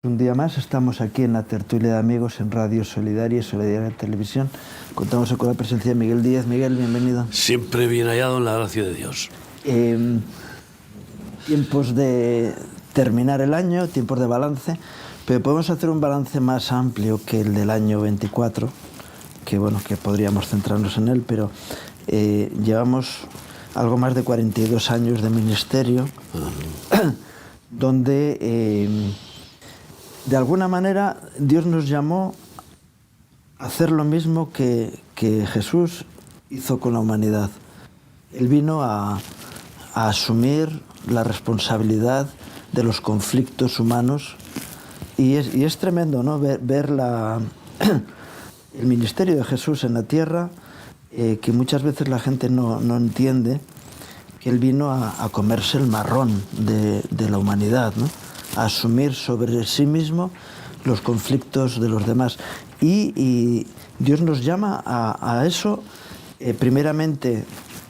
Un día más estamos aquí en la tertulia de amigos en Radio Solidaria y Solidaria Televisión. Contamos con la presencia de Miguel Díaz. Miguel, bienvenido. Siempre bien hallado en la gracia de Dios. Tiempos de terminar el año, tiempos de balance, pero podemos hacer un balance más amplio que el del año 24, que bueno, que podríamos centrarnos en él, pero llevamos algo más de 42 años de ministerio, donde de alguna manera Dios nos llamó a hacer lo mismo que Jesús hizo con la humanidad. Él vino a asumir la responsabilidad de los conflictos humanos y es tremendo, ¿no? ver el ministerio de Jesús en la tierra, que muchas veces la gente no entiende que Él vino a comerse el marrón de la humanidad, ¿no? A asumir sobre sí mismo los conflictos de los demás. Y Dios nos llama a eso, primeramente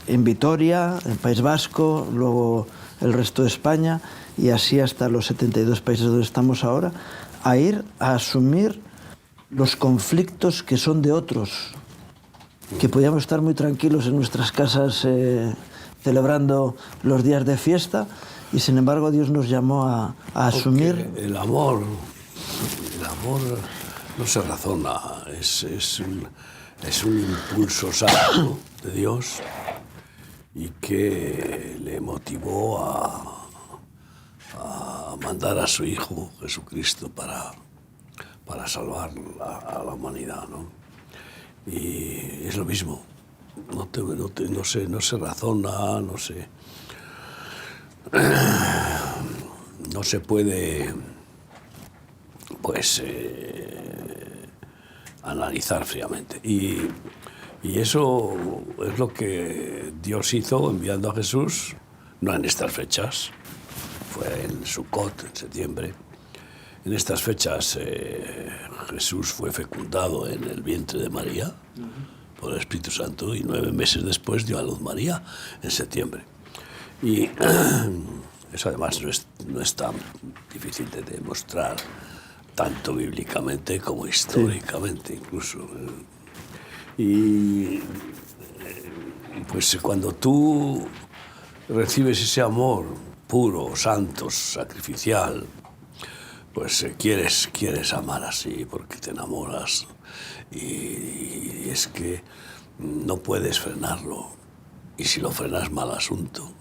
en Vitoria, en País Vasco, luego el resto de España y así hasta los 72 países donde estamos ahora, a ir a asumir los conflictos que son de otros, que podíamos estar muy tranquilos en nuestras casas celebrando los días de fiesta, y sin embargo Dios nos llamó a asumir... Porque el amor no se razona, es un impulso santo de Dios y que le motivó a mandar a su Hijo Jesucristo para salvar a la humanidad, ¿no? Y es lo mismo, no se razona, no se puede pues analizar fríamente. Y eso es lo que Dios hizo enviando a Jesús, no en estas fechas, fue en Sukkot, en septiembre. En estas fechas Jesús fue fecundado en el vientre de María por el Espíritu Santo y 9 meses después dio a luz María en septiembre. Y eso además no es tan difícil de demostrar, tanto bíblicamente como históricamente incluso. Y pues cuando tú recibes ese amor puro, santo, sacrificial, pues quieres amar así porque te enamoras y es que no puedes frenarlo. Y si lo frenas, mal asunto.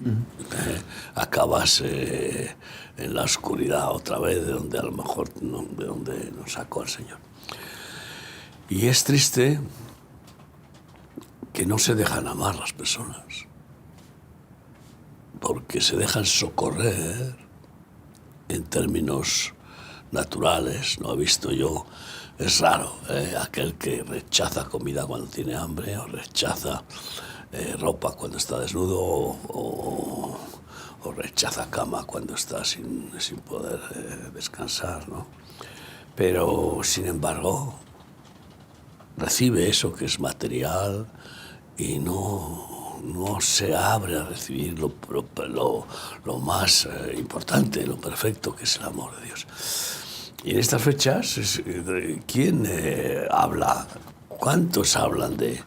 Acabas en la oscuridad otra vez, de donde a lo mejor de donde nos sacó el Señor. Y es triste que no se dejan amar las personas, porque se dejan socorrer en términos naturales. No he visto yo, es raro, aquel que rechaza comida cuando tiene hambre o rechaza ropa cuando está desnudo o rechaza cama cuando está sin poder descansar, ¿no? Pero, sin embargo, recibe eso que es material y no se abre a recibir lo más importante, lo perfecto, que es el amor de Dios. Y en estas fechas, ¿quién habla? ¿Cuántos hablan de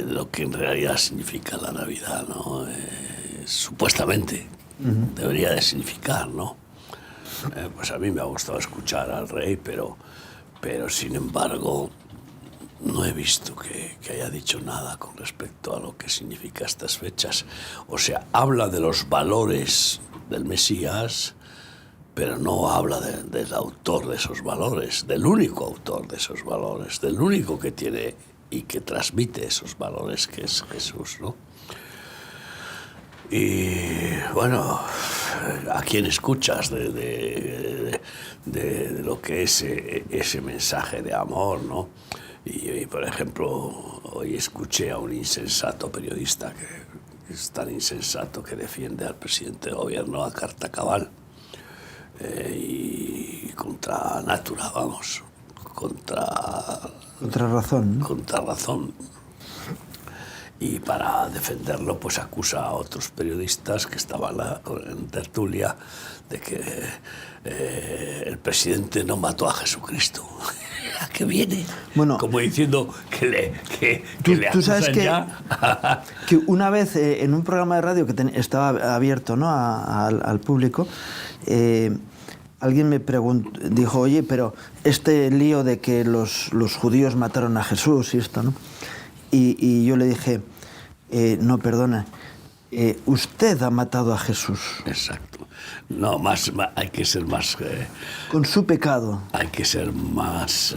lo que en realidad significa la Navidad, ¿no? Supuestamente debería de significar, ¿no? Pues a mí me ha gustado escuchar al rey, pero sin embargo no he visto que haya dicho nada con respecto a lo que significa estas fechas. O sea, habla de los valores del Mesías, pero no habla del autor de esos valores, del único autor de esos valores, del único que tiene y que transmite esos valores, que es Jesús, ¿no? Y bueno, ¿a quién escuchas de lo que es ese mensaje de amor, ¿no? Y por ejemplo, hoy escuché a un insensato periodista que es tan insensato que defiende al presidente del gobierno a carta cabal y contra natura, vamos, contra razón, ¿no? Contra razón. y para defenderlo pues acusa a otros periodistas que estaban en tertulia de que el presidente no mató a Jesucristo. ¿A qué viene? Bueno, como diciendo que le tú sabes acusan ya. que una vez en un programa de radio que estaba abierto, ¿no?, al público, alguien me dijo, oye, pero este lío de que los judíos mataron a Jesús y esto, ¿no? Y yo le dije, no, perdona, usted ha matado a Jesús. Exacto. No, hay que ser más... con su pecado. Hay que ser más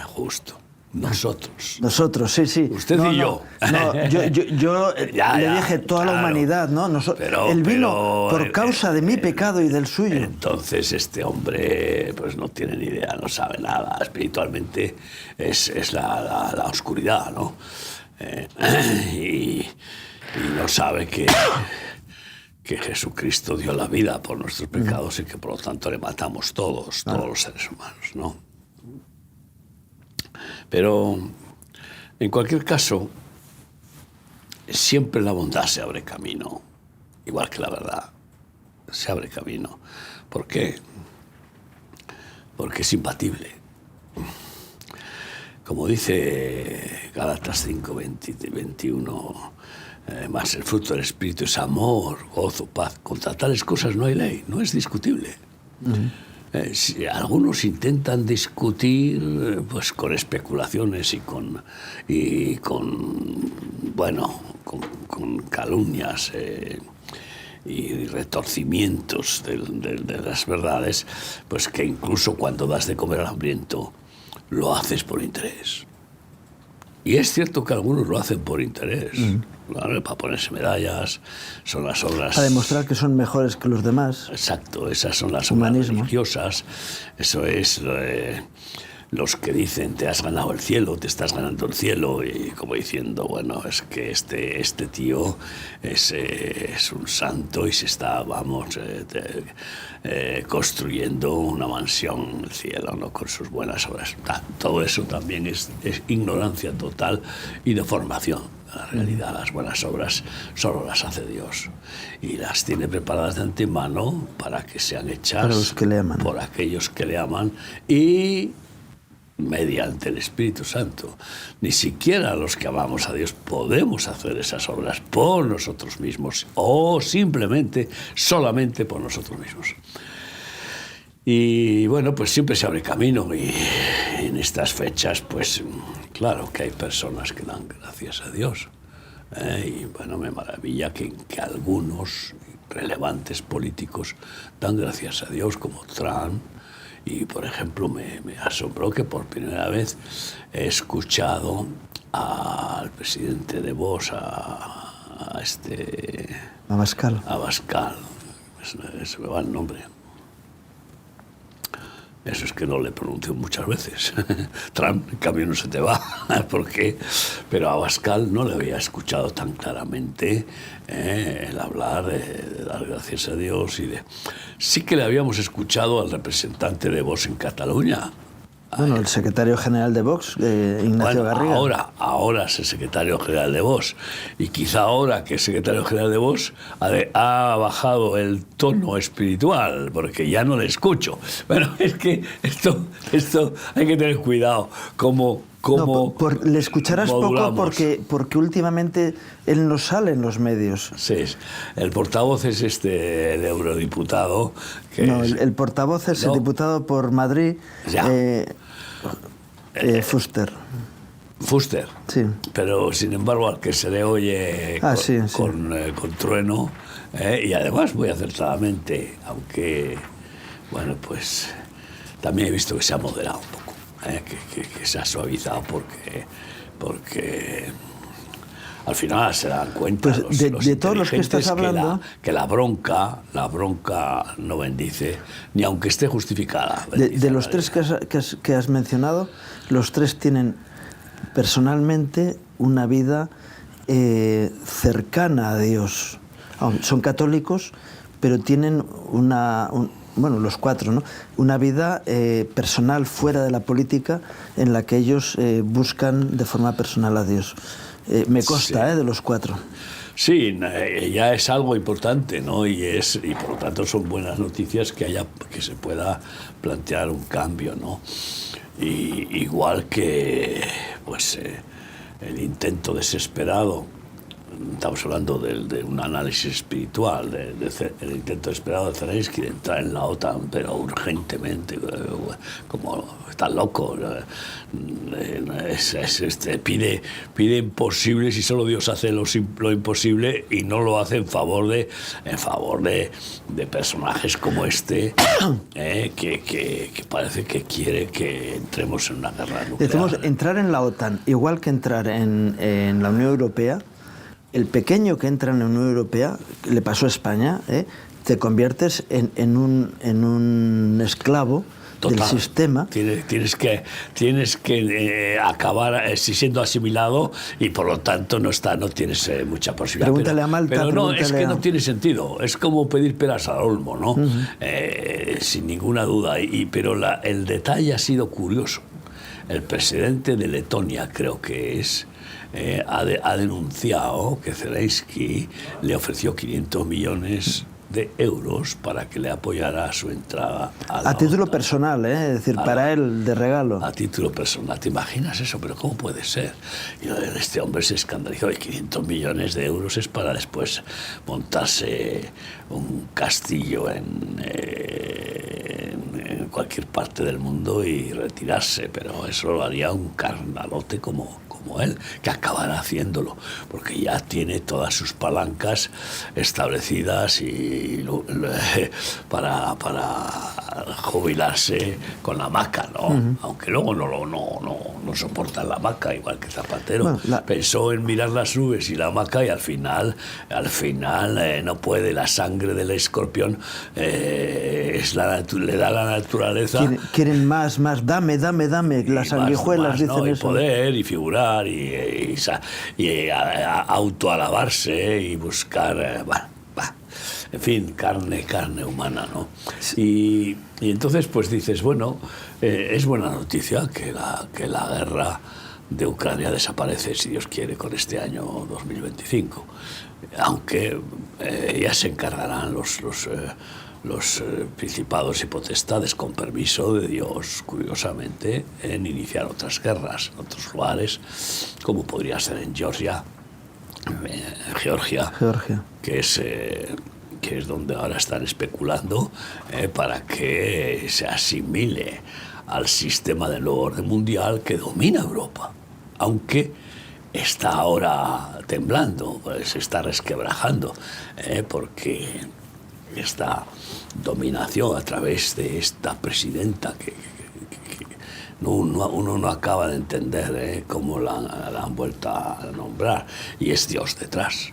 justo. Nosotros, sí. Usted y yo. No, yo le dije toda la humanidad, ¿no? Él vino por causa de mi pecado y del suyo. Entonces este hombre pues no tiene ni idea, no sabe nada. Espiritualmente es la oscuridad, ¿no? Y no sabe que Jesucristo dio la vida por nuestros pecados y que por lo tanto le matamos todos los seres humanos, ¿no? Pero en cualquier caso, siempre la bondad se abre camino, igual que la verdad se abre camino. ¿Por qué? Porque es imbatible. Como dice Gálatas 5, 21, más el fruto del Espíritu es amor, gozo, paz. Contra tales cosas no hay ley, no es discutible. Si algunos intentan discutir pues con especulaciones y con calumnias y retorcimientos de las verdades, pues que incluso cuando das de comer al hambriento lo haces por interés. Y es cierto que algunos lo hacen por interés, claro, para ponerse medallas, son las obras... Para demostrar que son mejores que los demás. Exacto, esas son las obras religiosas, eso es los que dicen te has ganado el cielo, te estás ganando el cielo, y como diciendo, bueno, es que este tío es un santo y se está, construyendo una mansión en el cielo, ¿no?, con sus buenas obras. Todo eso también es ignorancia total y deformación. En la realidad, las buenas obras solo las hace Dios y las tiene preparadas de antemano para que sean hechas para los que le aman, por aquellos que le aman y mediante el Espíritu Santo. Ni siquiera los que amamos a Dios podemos hacer esas obras por nosotros mismos o solamente por nosotros mismos. Y bueno, pues siempre se abre camino y en estas fechas, pues claro que hay personas que dan gracias a Dios. Y bueno, me maravilla que algunos relevantes políticos dan gracias a Dios, como Trump. Y, por ejemplo, me asombró que por primera vez he escuchado al presidente de Vox, a Abascal. Se me va el nombre. Eso es que no le pronuncio muchas veces. Trump, en cambio, no se te va. ¿Por qué? Pero a Abascal no le había escuchado tan claramente el hablar de dar gracias a Dios y de... Sí que le habíamos escuchado al representante de Vox en Cataluña. Bueno, el secretario general de Vox, Ignacio Garriga. Ahora es el secretario general de Vox. Y quizá ahora que el secretario general de Vox ha bajado el tono espiritual, porque ya no le escucho. Bueno, es que esto hay que tener cuidado. Le escucharás modulamos. Poco porque últimamente él no sale en los medios. Sí, el portavoz es el eurodiputado. El portavoz es el diputado por Madrid, Fuster. Fuster. Sí. Pero sin embargo al que se le oye con trueno, y además muy acertadamente, aunque bueno, pues también he visto que se ha moderado un poco, que se ha suavizado porque al final se dan cuenta pues de todos los que estás hablando que la bronca no bendice ni aunque esté justificada. De los tres que has mencionado, los tres tienen personalmente una vida cercana a Dios. Son católicos, pero tienen los cuatro, ¿no?, una vida personal fuera de la política en la que ellos buscan de forma personal a Dios. me consta, Sí. de los 4. Sí, ya es algo importante, ¿no? Y por lo tanto son buenas noticias que se pueda plantear un cambio, ¿no? Y igual que pues el intento desesperado, estamos hablando de un análisis espiritual, el intento desesperado de Zelensky de entrar en la OTAN, pero urgentemente, como está loco, pide imposibles y solo Dios hace lo imposible y no lo hace en favor de personajes como este, que parece que quiere que entremos en una guerra nuclear. Decimos, entrar en la OTAN, igual que entrar en la Unión Europea, el pequeño que entra en la Unión Europea, le pasó a España, te conviertes en un esclavo. Total, del sistema. Tienes que acabar siendo asimilado y por lo tanto no tienes mucha posibilidad. Pregúntale a Malta. Pero no, es que no tiene sentido. Es como pedir peras al olmo, ¿no? Sin ninguna duda. Pero el detalle ha sido curioso. El presidente de Letonia, creo que es, ha denunciado que Zelensky le ofreció 500 millones de euros para que le apoyara su entrada a título OTAN. Personal, es decir, para él de regalo. A título personal. ¿Te imaginas eso? Pero ¿cómo puede ser? Y este hombre se escandalizó. Y 500 millones de euros es para después montarse un castillo en cualquier parte del mundo y retirarse. Pero eso lo haría un carnalote como él, que acabará haciéndolo, porque ya tiene todas sus palancas establecidas y para jubilarse con la hamaca, ¿no? Aunque luego no soporta la hamaca, igual que Zapatero. Bueno, pensó en mirar las nubes y la hamaca y al final no puede. La sangre del escorpión le da la naturaleza. Quieren más, dame, las sanguijuelas dicen ¿no? Y eso. Poder y figurar y autoalabarse y buscar, en fin, carne humana, ¿no? Sí. Y entonces pues dices, bueno, es buena noticia que la guerra de Ucrania desaparece, si Dios quiere, con este año 2025, aunque ya se encargarán los principados y potestades, con permiso de Dios, curiosamente, en iniciar otras guerras en otros lugares, como podría ser en Georgia, Georgia. Que es donde ahora están especulando para que se asimile al sistema del nuevo orden mundial que domina Europa, aunque está ahora temblando, se está resquebrajando, porque esta dominación a través de esta presidenta que uno no acaba de entender cómo la han vuelto a nombrar, y es Dios detrás.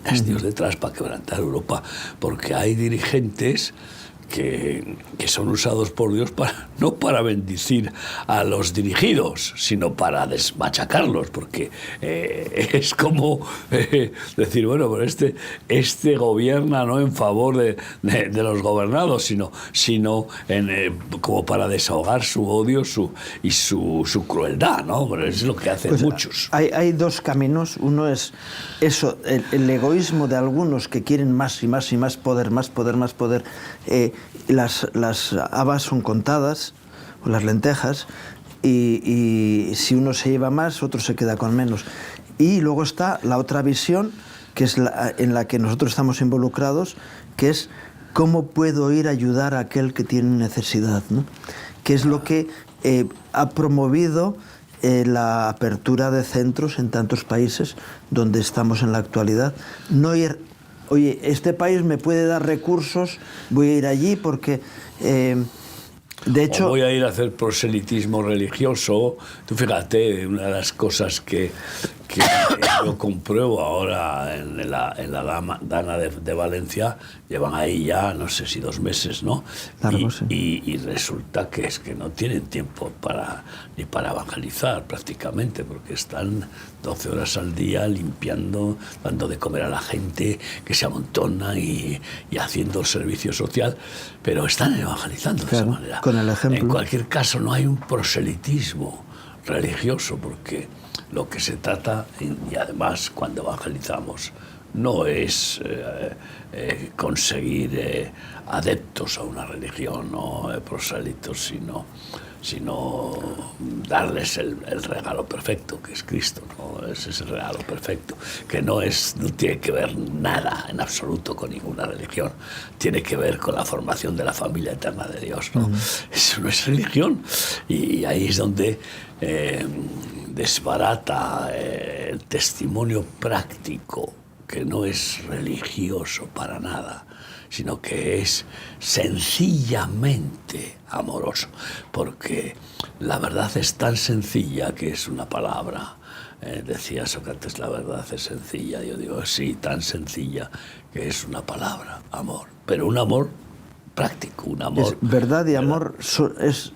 Es Dios detrás para quebrantar Europa, porque hay dirigentes que son usados por Dios no para bendecir a los dirigidos, sino para desmachacarlos, porque es como decir, bueno, pero este gobierna no en favor de los gobernados, sino como para desahogar su odio y su crueldad, ¿no? Pero es lo que hacen pues muchos. Hay dos caminos. Uno es eso, el egoísmo de algunos que quieren más y más y más poder, las habas son contadas, o las lentejas, y si uno se lleva más, otro se queda con menos. Y luego está la otra visión, que es en la que nosotros estamos involucrados, que es cómo puedo ir a ayudar a aquel que tiene necesidad, ¿no? Que es lo que ha promovido la apertura de centros en tantos países donde estamos en la actualidad. No ir, oye, este país me puede dar recursos, voy a ir allí porque... de hecho, o voy a ir a hacer proselitismo religioso. Tú fíjate, una de las cosas que yo compruebo ahora en la Dana de Valencia, llevan ahí ya, no sé si 2 meses, ¿no? Largo, sí. Y resulta que es que no tienen tiempo ni para evangelizar prácticamente, porque están 12 horas al día limpiando, dando de comer a la gente que se amontona y haciendo servicio social, pero están evangelizando de esa manera. Con el ejemplo. En cualquier caso, no hay un proselitismo religioso, porque lo que se trata, y además cuando evangelizamos, no es conseguir adeptos a una religión, no prosélitos, sino darles el regalo perfecto, que es Cristo, ¿no? Ese es el regalo perfecto, que no tiene que ver nada en absoluto con ninguna religión, tiene que ver con la formación de la familia eterna de Dios, ¿no? Eso no es religión, y ahí es donde desbarata el testimonio práctico, que no es religioso para nada, sino que es sencillamente amoroso, porque la verdad es tan sencilla que es una palabra. Decía Sócrates, la verdad es sencilla. Yo digo, sí, tan sencilla que es una palabra, amor, pero un amor práctico, un amor... Verdad y amor es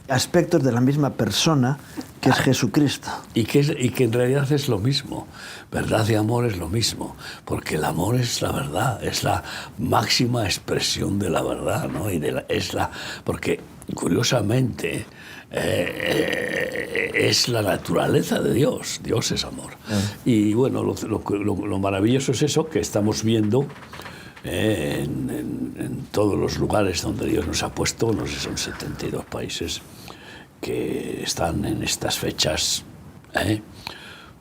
aspectos de la misma persona, que es Jesucristo. Y que en realidad es lo mismo. Verdad y amor es lo mismo, porque el amor es la verdad, es la máxima expresión de la verdad, ¿no? Porque curiosamente es la naturaleza de Dios. Dios es amor. Y bueno, lo maravilloso es eso que estamos viendo en todos los lugares donde Dios nos ha puesto, no sé, son 72 países que están en estas fechas,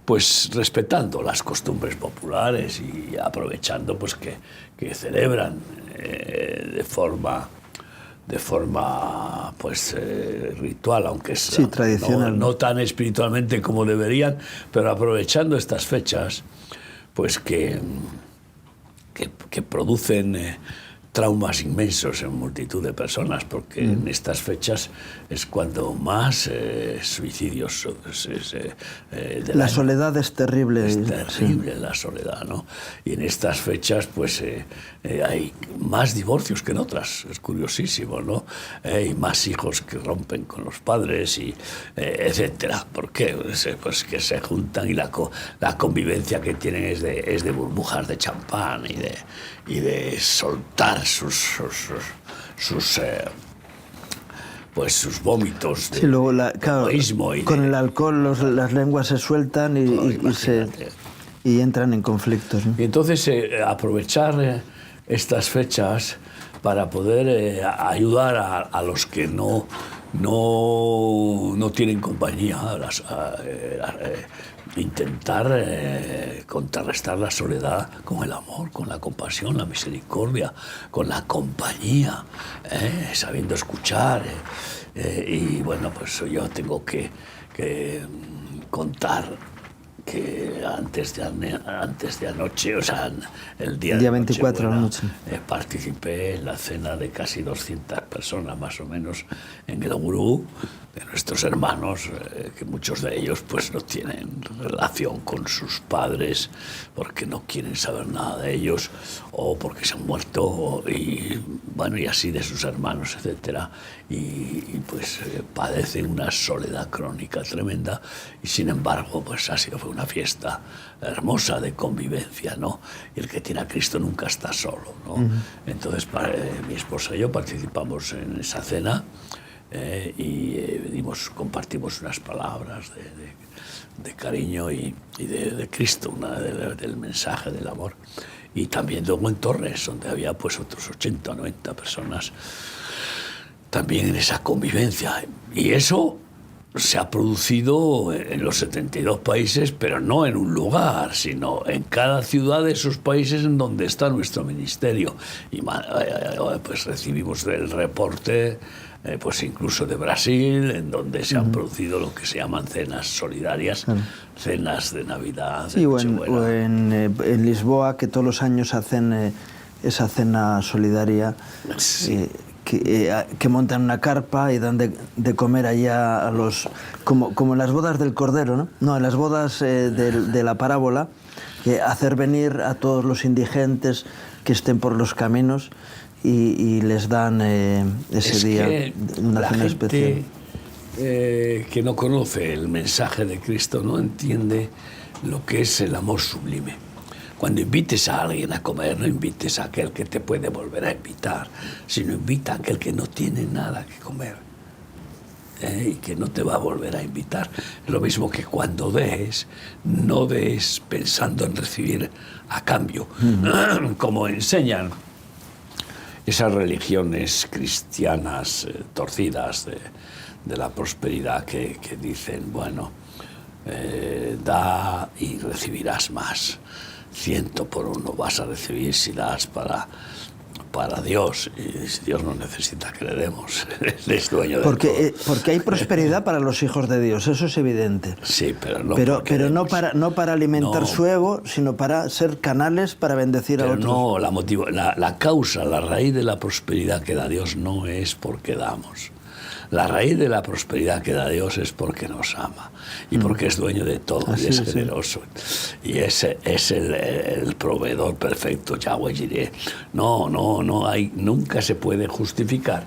pues respetando las costumbres populares y aprovechando pues que celebran de forma pues ritual, aunque es tradicional, no tan espiritualmente como deberían, pero aprovechando estas fechas pues que producen traumas inmensos en multitud de personas, porque en estas fechas es cuando más suicidios... la soledad es terrible. Es terrible, la soledad, ¿no? Y en estas fechas pues hay más divorcios que en otras, es curiosísimo, ¿no? Hay más hijos que rompen con los padres, y etcétera. ¿Por qué? Pues que se juntan y la convivencia que tienen es de burbujas de champán y de soltar sus vómitos de egoísmo. Con el alcohol las lenguas se sueltan y entran en conflictos, ¿no? Y entonces aprovechar estas fechas para poder ayudar a los que no tienen compañía, intentar contrarrestar la soledad con el amor, con la compasión, la misericordia, con la compañía, sabiendo escuchar. Y bueno, pues yo tengo que contar que antes de anoche, o sea, el día 24 de la noche, participé en la cena de casi 200 personas más o menos en el gurú de nuestros hermanos, que muchos de ellos pues no tienen relación con sus padres porque no quieren saber nada de ellos, o porque se han muerto, y bueno, y así de sus hermanos, etcétera, y pues padecen una soledad crónica tremenda, y sin embargo pues fue una fiesta hermosa de convivencia, ¿no? Y el que tiene a Cristo nunca está solo, ¿no? Entonces mi esposa y yo participamos en esa cena, y compartimos unas palabras de cariño y de Cristo, del mensaje del amor. Y también luego en Torres, donde había pues otros 80 o 90 personas también en esa convivencia. Y eso se ha producido en los 72 países, pero no en un lugar, sino en cada ciudad de esos países en donde está nuestro ministerio. Y pues recibimos el reporte pues incluso de Brasil, en donde se han producido lo que se llaman cenas solidarias, cenas de Navidad, de Nochebuena. O en Lisboa, que todos los años hacen esa cena solidaria. Sí. Que montan una carpa y dan de comer allá a los... Como en las bodas del Cordero, ¿no? No, en las bodas de la parábola, que hacer venir a todos los indigentes que estén por los caminos y les dan ese día una cena especial. Que no conoce el mensaje de Cristo no entiende lo que es el amor sublime. Cuando invites a alguien a comer, no invites a aquel que te puede volver a invitar, sino invita a aquel que no tiene nada que comer. y que no te va a volver a invitar. Lo mismo que cuando des, no des pensando en recibir a cambio, como enseñan esas religiones cristianas torcidas de la prosperidad que dicen, bueno, da y recibirás más. 100 por 1 vas a recibir si das para Dios, y Dios no necesita que le demos, Él es dueño de todo. Porque hay prosperidad para los hijos de Dios, eso es evidente. Sí, pero no no para alimentar su ego, sino para ser canales para bendecir a otros. No, la causa, la raíz de la prosperidad que da Dios no es porque damos. La raíz de la prosperidad que da Dios es porque nos ama y porque es dueño de todo. Así y es generoso. Y ese es el proveedor perfecto, Yahweh Jireh. Nunca se puede justificar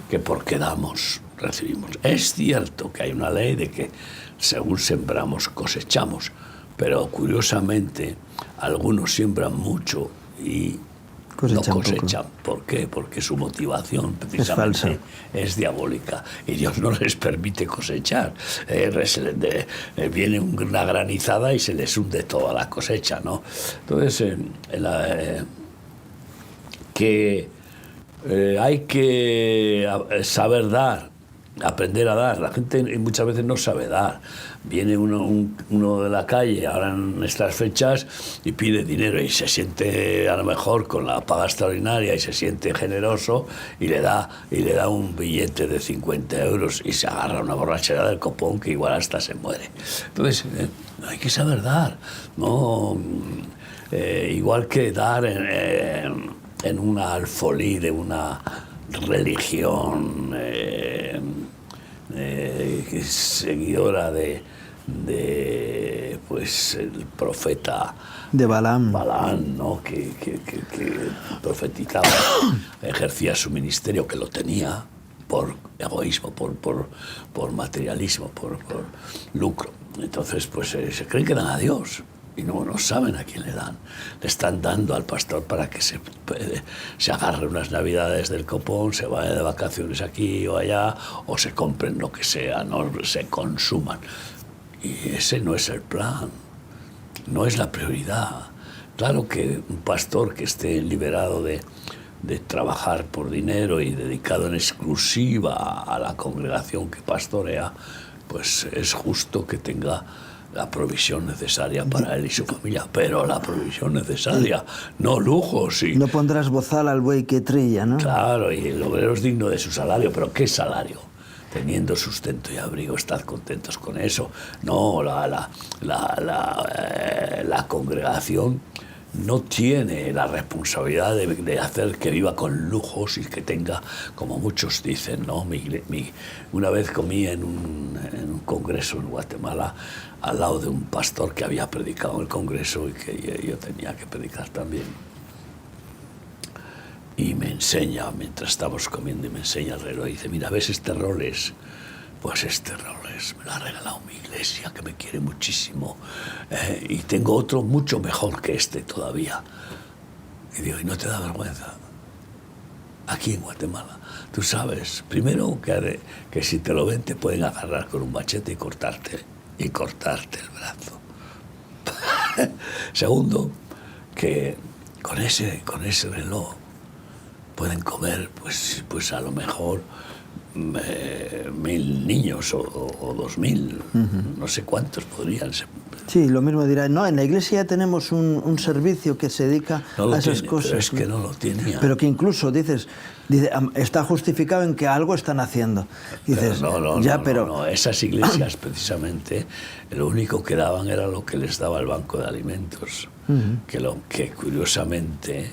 que porque damos, recibimos. Es cierto que hay una ley de que según sembramos, cosechamos, pero curiosamente algunos siembran mucho y no cosechan. ¿Por qué? Porque su motivación precisamente es diabólica y Dios no les permite cosechar. Viene una granizada y se les hunde toda la cosecha, ¿no? Entonces, hay que saber dar, aprender a dar. La gente muchas veces no sabe dar. Viene uno de la calle ahora en estas fechas y pide dinero y se siente a lo mejor con la paga extraordinaria y se siente generoso y le da un billete de 50 euros y se agarra una borrachera del copón que igual hasta se muere. Entonces hay que saber dar, ¿no? Igual que dar en una alfolí de una religión seguidora de pues el profeta de Balaam, ¿no? que profetizaba, ejercía su ministerio, que lo tenía por egoísmo, por materialismo, por lucro. Entonces pues se creen que dan a Dios y no saben a quién le dan. Le están dando al pastor para que se agarre unas navidades del copón, se vaya de vacaciones aquí o allá, o se compren lo que sea, no se consuman. Y ese no es el plan, no es la prioridad. Claro que un pastor que esté liberado de trabajar por dinero y dedicado en exclusiva a la congregación que pastorea, pues es justo que tenga la provisión necesaria para él y su familia, pero la provisión necesaria, no lujos. No pondrás bozal al buey que trilla, ¿no? Claro, y el obrero es digno de su salario, pero ¿qué salario? Teniendo sustento y abrigo, estad contentos con eso. No, la congregación no tiene la responsabilidad de hacer que viva con lujos y que tenga, como muchos dicen, ¿no? Una vez comí en un congreso en Guatemala al lado de un pastor que había predicado en el congreso y que yo tenía que predicar también. Y me enseña, mientras estamos comiendo, y me enseña el reloj y dice, mira, ¿ves este Rolex? Pues este Rolex me lo ha regalado mi iglesia, que me quiere muchísimo, y tengo otro mucho mejor que este todavía. Y digo, ¿y no te da vergüenza? Aquí en Guatemala, tú sabes, primero que si te lo ven te pueden agarrar con un machete y cortarte el brazo. Segundo, que con ese reloj pueden comer, pues a lo mejor 1.000 niños o 2.000, no sé cuántos podrían ser. Sí, lo mismo dirá, no, en la iglesia ya tenemos un servicio que se dedica a esas cosas. Pero es que no lo tenía. Pero que incluso dice, está justificado en que algo están haciendo. Dices, no, esas iglesias precisamente lo único que daban era lo que les daba el banco de alimentos, que curiosamente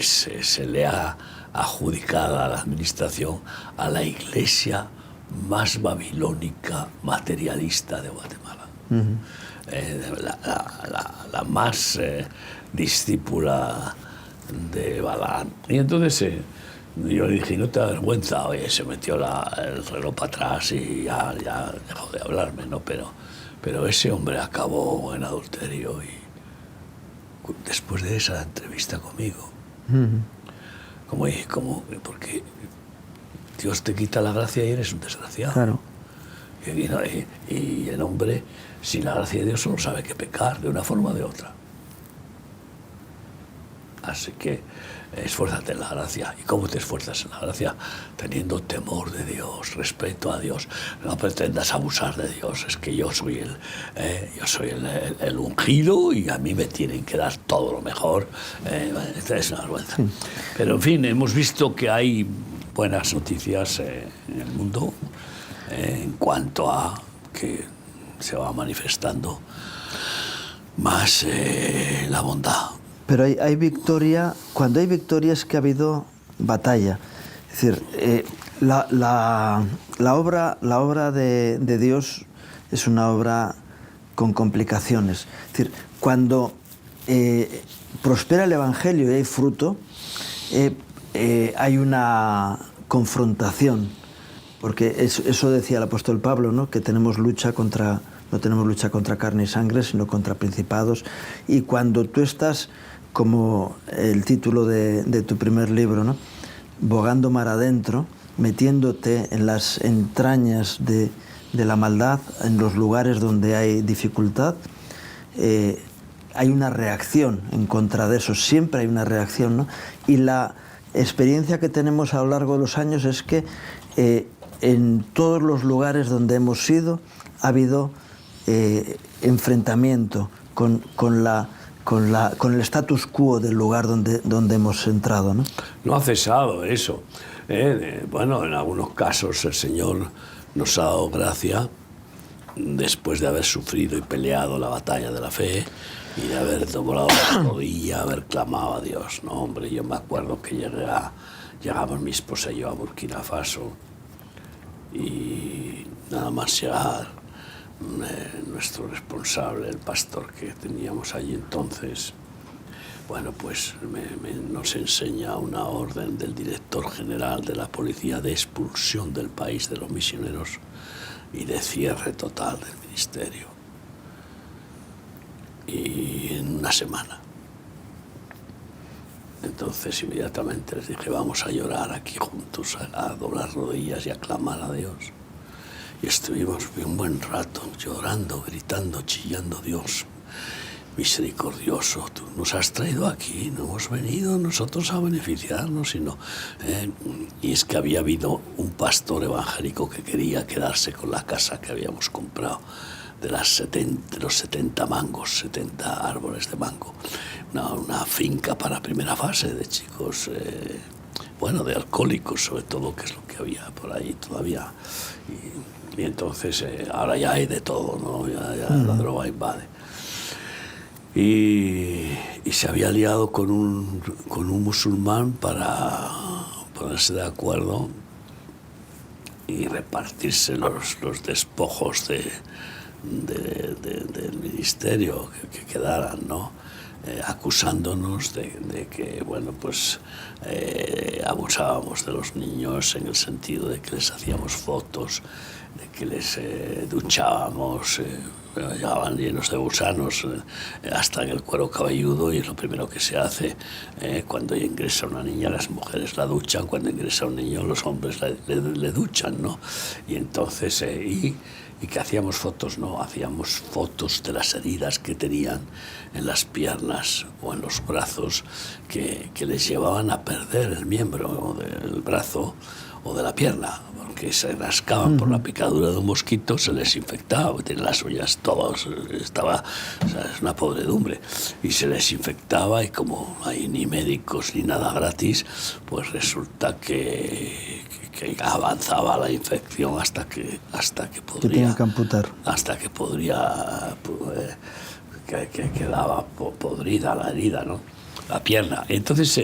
se le ha adjudicado a la administración a la iglesia más babilónica, materialista de Guatemala. La más discípula de Balaam. Y entonces yo le dije, ¿no te da vergüenza? Oye, se metió el reloj para atrás y ya dejó de hablarme, ¿no? Pero ese hombre acabó en adulterio y después de esa entrevista conmigo, porque Dios te quita la gracia y eres un desgraciado. Claro. Y el hombre, sin la gracia de Dios, solo sabe que pecar de una forma o de otra. Así que esfuérzate en la gracia. ¿Y cómo te esfuerzas en la gracia? Teniendo temor de Dios, respeto a Dios. No pretendas abusar de Dios. Es que yo soy el ungido y a mí me tienen que dar todo lo mejor. Es una vergüenza. Sí. Pero en fin, hemos visto que hay buenas noticias en el mundo en cuanto a que se va manifestando más la bondad. Pero hay victoria, cuando hay victoria es que ha habido batalla. Es decir, la obra de Dios es una obra con complicaciones. Es decir, cuando prospera el Evangelio y hay fruto, hay una confrontación. Porque eso decía el apóstol Pablo, ¿no? Que no tenemos lucha contra carne y sangre, sino contra principados. Y cuando tú estás, como el título de tu primer libro, ¿no? Bogando mar adentro, metiéndote en las entrañas de la maldad, en los lugares donde hay dificultad, hay una reacción en contra de eso, siempre hay una reacción, ¿no? Y la experiencia que tenemos a lo largo de los años es que en todos los lugares donde hemos ido ha habido enfrentamiento con el status quo del lugar donde hemos entrado, ¿no? No ha cesado eso. Bueno, en algunos casos el Señor nos ha dado gracia después de haber sufrido y peleado la batalla de la fe y de haber doblado la rodilla, haber clamado a Dios. No, hombre, yo me acuerdo que llegamos mi esposa y yo a Burkina Faso y nada más llegar, nuestro responsable, el pastor que teníamos allí entonces, bueno, pues nos enseña una orden del director general de la policía de expulsión del país de los misioneros y de cierre total del ministerio. Y en una semana. Entonces inmediatamente les dije, vamos a llorar aquí juntos, a doblar rodillas y a clamar a Dios. Y estuvimos un buen rato llorando, gritando, chillando: Dios misericordioso, tú nos has traído aquí, no hemos venido nosotros a beneficiarnos, sino... Y es que había habido un pastor evangélico que quería quedarse con la casa que habíamos comprado, de los 70 mangos, 70 árboles de mango. Una finca para primera fase de chicos, bueno, de alcohólicos sobre todo, que es lo que había por ahí todavía. Y entonces ahora ya hay de todo, ¿no? Ya la droga invade. Y se había liado con un musulmán para ponerse de acuerdo y repartirse los despojos del ministerio que quedaran, ¿no? Acusándonos de que, bueno, pues abusábamos de los niños en el sentido de que les hacíamos fotos, de que les duchábamos, llegaban llenos de gusanos hasta en el cuero cabelludo, y es lo primero que se hace cuando ingresa una niña. Las mujeres la duchan, cuando ingresa un niño los hombres le duchan, ¿no? Y entonces y que hacíamos fotos, ¿no? Hacíamos fotos de las heridas que tenían en las piernas o en los brazos que les llevaban a perder el miembro del brazo o de la pierna, porque se rascaban por la picadura de un mosquito, se les infectaba, tienen las uñas todas, estaba, o sea, es una podredumbre, y se les infectaba, y como no hay ni médicos ni nada gratis, pues resulta que avanzaba la infección hasta que podría... Que tienen que amputar. Hasta que podría... que quedaba podrida la herida, ¿no? La pierna. Entonces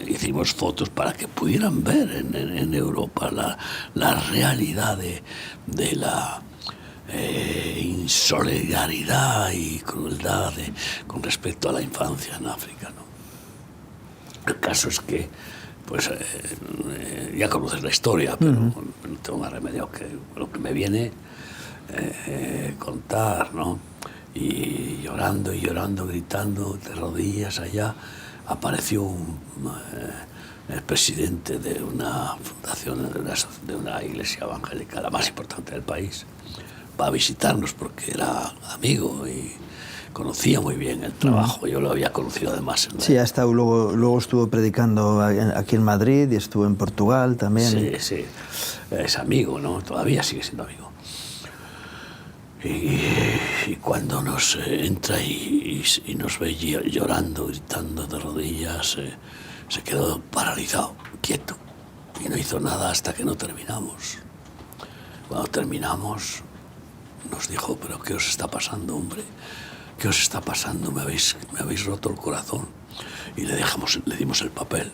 hicimos fotos para que pudieran ver en Europa la realidad de la insolidaridad y crueldad con respecto a la infancia en África, ¿no? El caso es que, pues, ya conoces la historia, pero no tengo más remedio que lo que me viene contar, ¿no? Y llorando, gritando, de rodillas allá, apareció el presidente de una fundación, de una iglesia evangélica, la más importante del país, va a visitarnos porque era amigo y conocía muy bien el trabajo. Yo lo había conocido además. Sí, ha estado, luego estuvo predicando aquí en Madrid y estuvo en Portugal también. Sí, sí, es amigo, ¿no? Todavía sigue siendo amigo. Y cuando nos entra y nos ve llorando, gritando de rodillas, se quedó paralizado, quieto, y no hizo nada hasta que no terminamos. Cuando terminamos, nos dijo: ¿pero qué os está pasando, hombre? ¿Qué os está pasando? Me habéis roto el corazón. Y le dimos el papel.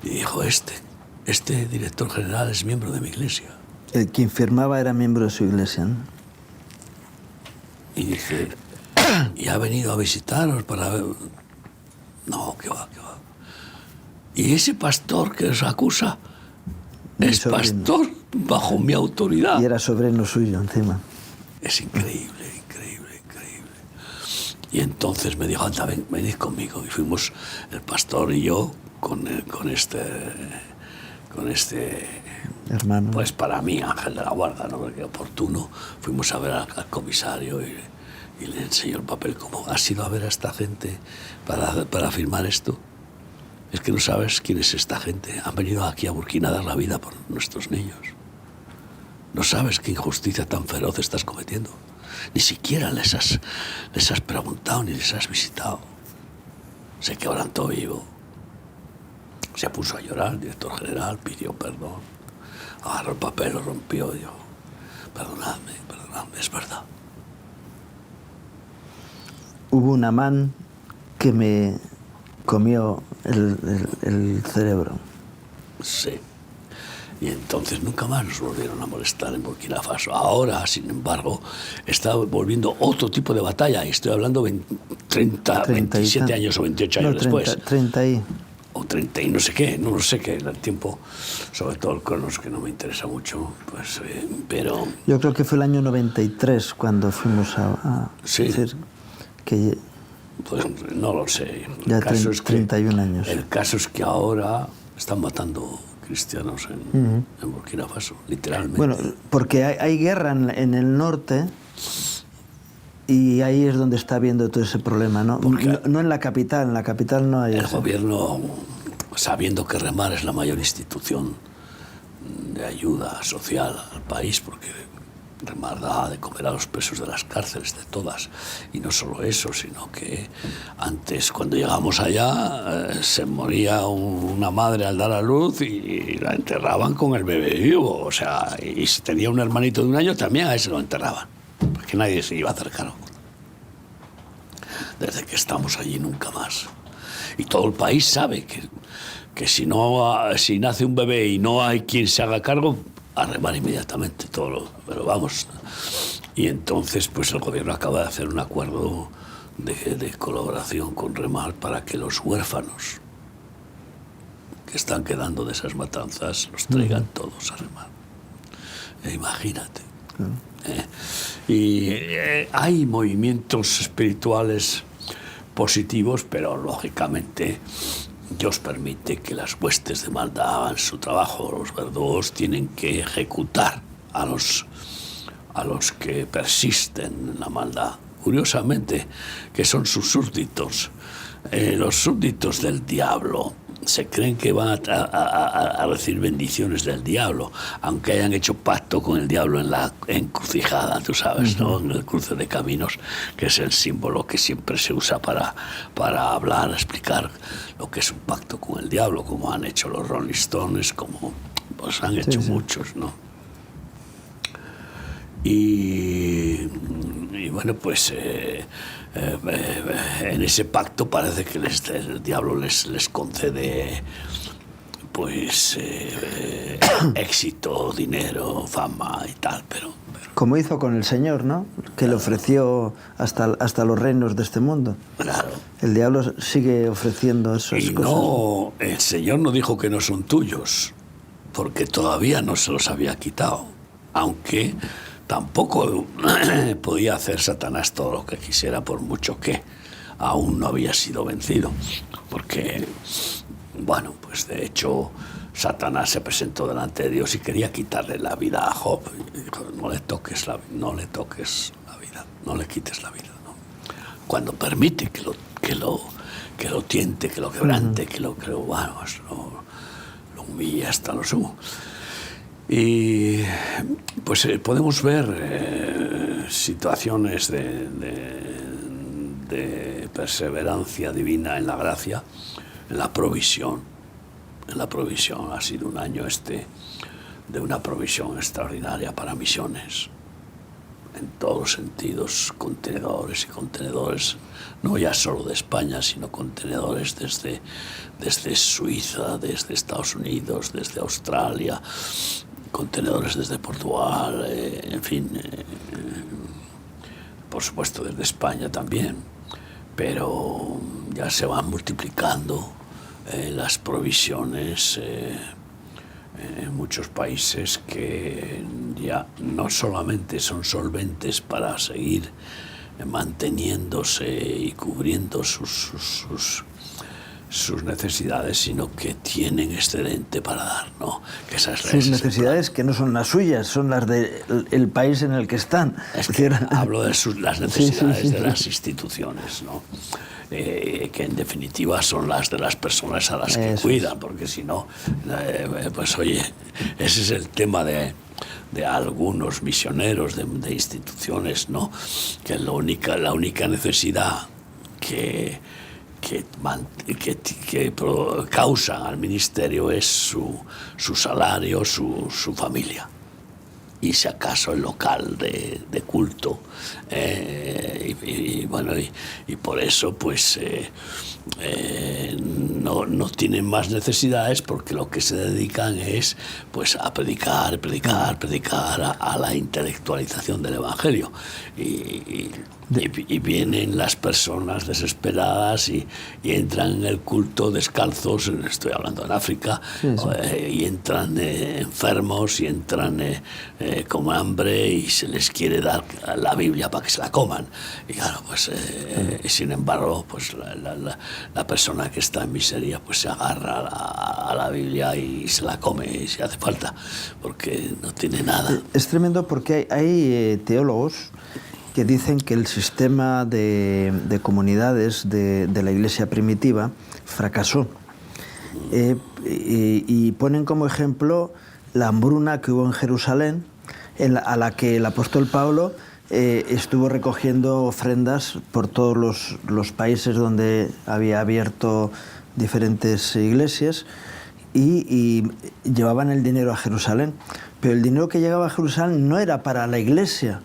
Y dijo: este director general es miembro de mi iglesia. El quien firmaba era miembro de su iglesia, ¿no? Y dice: ¿y ha venido a visitaros para ver? No, que va. Y ese pastor que os acusa es pastor bajo mi autoridad. Y era sobrino suyo encima. Es increíble. Y entonces me dijo: anda, venid conmigo. Y fuimos el pastor y yo con este hermano. Pues para mí, ángel de la guarda, ¿no? Porque oportuno. Fuimos a ver al comisario y le enseñó el papel. ¿Cómo has ido a ver a esta gente para firmar esto? Es que no sabes quién es esta gente. Han venido aquí a Burkina a dar la vida por nuestros niños. No sabes qué injusticia tan feroz estás cometiendo. Ni siquiera les has preguntado ni les has visitado. Se quebrantó vivo. Se puso a llorar, el director general pidió perdón. Agarró el papel, lo rompió y dijo: perdonadme, es verdad. Hubo un amán que me comió el cerebro. Sí. Y entonces nunca más nos volvieron a molestar en Burkina Faso. Ahora, sin embargo, está volviendo otro tipo de batalla. Y estoy hablando 27 años o 28 años después. 30 y... O 30 y no sé qué, no sé qué, el tiempo, sobre todo el cronos, que no me interesa mucho, pues, pero... Yo creo que fue el año 93 cuando fuimos a sí. Decir que... Pues no lo sé. Ya 31 años. El caso es que ahora están matando cristianos en Burkina Faso, literalmente. Bueno, porque hay guerra en el norte y ahí es donde está habiendo todo ese problema, ¿no? No en la capital no hay... El gobierno, sabiendo que Remar es la mayor institución de ayuda social al país, porque Remar da de comer a los presos de las cárceles, de todas. Y no solo eso, sino que antes, cuando llegamos allá, se moría una madre al dar a luz y la enterraban con el bebé vivo. O sea, y si tenía un hermanito de 1 año, también a ese lo enterraban, porque nadie se iba a acercar. Desde que estamos allí, nunca más. Y todo el país sabe que si nace un bebé y no hay quien se haga cargo, a Remar inmediatamente pero vamos. Y entonces pues el gobierno acaba de hacer un acuerdo de colaboración con Remar para que los huérfanos que están quedando de esas matanzas los traigan todos a Remar. Imagínate. Y hay movimientos espirituales positivos, pero lógicamente Dios permite que las huestes de maldad hagan su trabajo. Los verdugos tienen que ejecutar a los que persisten en la maldad. Curiosamente, que son sus súbditos. Los súbditos del diablo se creen que van a recibir bendiciones del diablo, aunque hayan hecho pacto con el diablo en la encrucijada, tú sabes, ¿no? En el cruce de caminos, que es el símbolo que siempre se usa para hablar, explicar lo que es un pacto con el diablo, como han hecho los Rolling Stones, como pues han hecho muchos, ¿no? Y bueno, pues en ese pacto parece que el diablo les concede pues éxito, dinero, fama y tal, pero... Como hizo con el Señor, ¿no? Que le ofreció hasta los reinos de este mundo. Claro. El diablo sigue ofreciendo esas cosas. No, el Señor no dijo que no son tuyos, porque todavía no se los había quitado, aunque tampoco podía hacer Satanás todo lo que quisiera, por mucho que aún no había sido vencido, porque bueno, pues de hecho Satanás se presentó delante de Dios y quería quitarle la vida a Job. Y dijo, no le toques la vida, no le quites la vida, ¿no? Cuando permite que lo tiente, que lo quebrante, que lo humilla hasta lo sumo. Y pues podemos ver situaciones de perseverancia divina en la gracia, en la provisión. Ha sido un año de una provisión extraordinaria para misiones, en todos los sentidos, contenedores y contenedores, no ya solo de España, sino contenedores desde Suiza, desde Estados Unidos, desde Australia, contenedores desde Portugal, en fin, por supuesto desde España también, pero ya se van multiplicando las provisiones en muchos países que ya no solamente son solventes para seguir manteniéndose y cubriendo sus necesidades, sino que tienen excedente para dar, ¿no? Que sus necesidades que no son las suyas, son las del país en el que están. Hablo de las necesidades de las instituciones, ¿no? Que en definitiva son las de las personas a las que cuidan, porque si no, pues oye, ese es el tema de algunos misioneros de instituciones, ¿no? Que la única necesidad que causan al ministerio es su salario, su familia, y si acaso el local de culto, y por eso pues no tienen más necesidades, porque lo que se dedican es pues a predicar a la intelectualización del evangelio, y vienen las personas desesperadas y entran en el culto descalzos, estoy hablando en África, y entran enfermos y entran con hambre, y se les quiere dar la Biblia para que se la coman, y claro, pues sin embargo, pues la persona que está en miseria pues se agarra a la Biblia y se la come si hace falta, porque no tiene nada. Es tremendo, porque hay teólogos que dicen que el sistema de comunidades de la Iglesia primitiva fracasó, y ponen como ejemplo la hambruna que hubo en Jerusalén, a la que el apóstol Pablo estuvo recogiendo ofrendas por todos los países donde había abierto diferentes iglesias, y llevaban el dinero a Jerusalén, pero el dinero que llegaba a Jerusalén no era para la iglesia,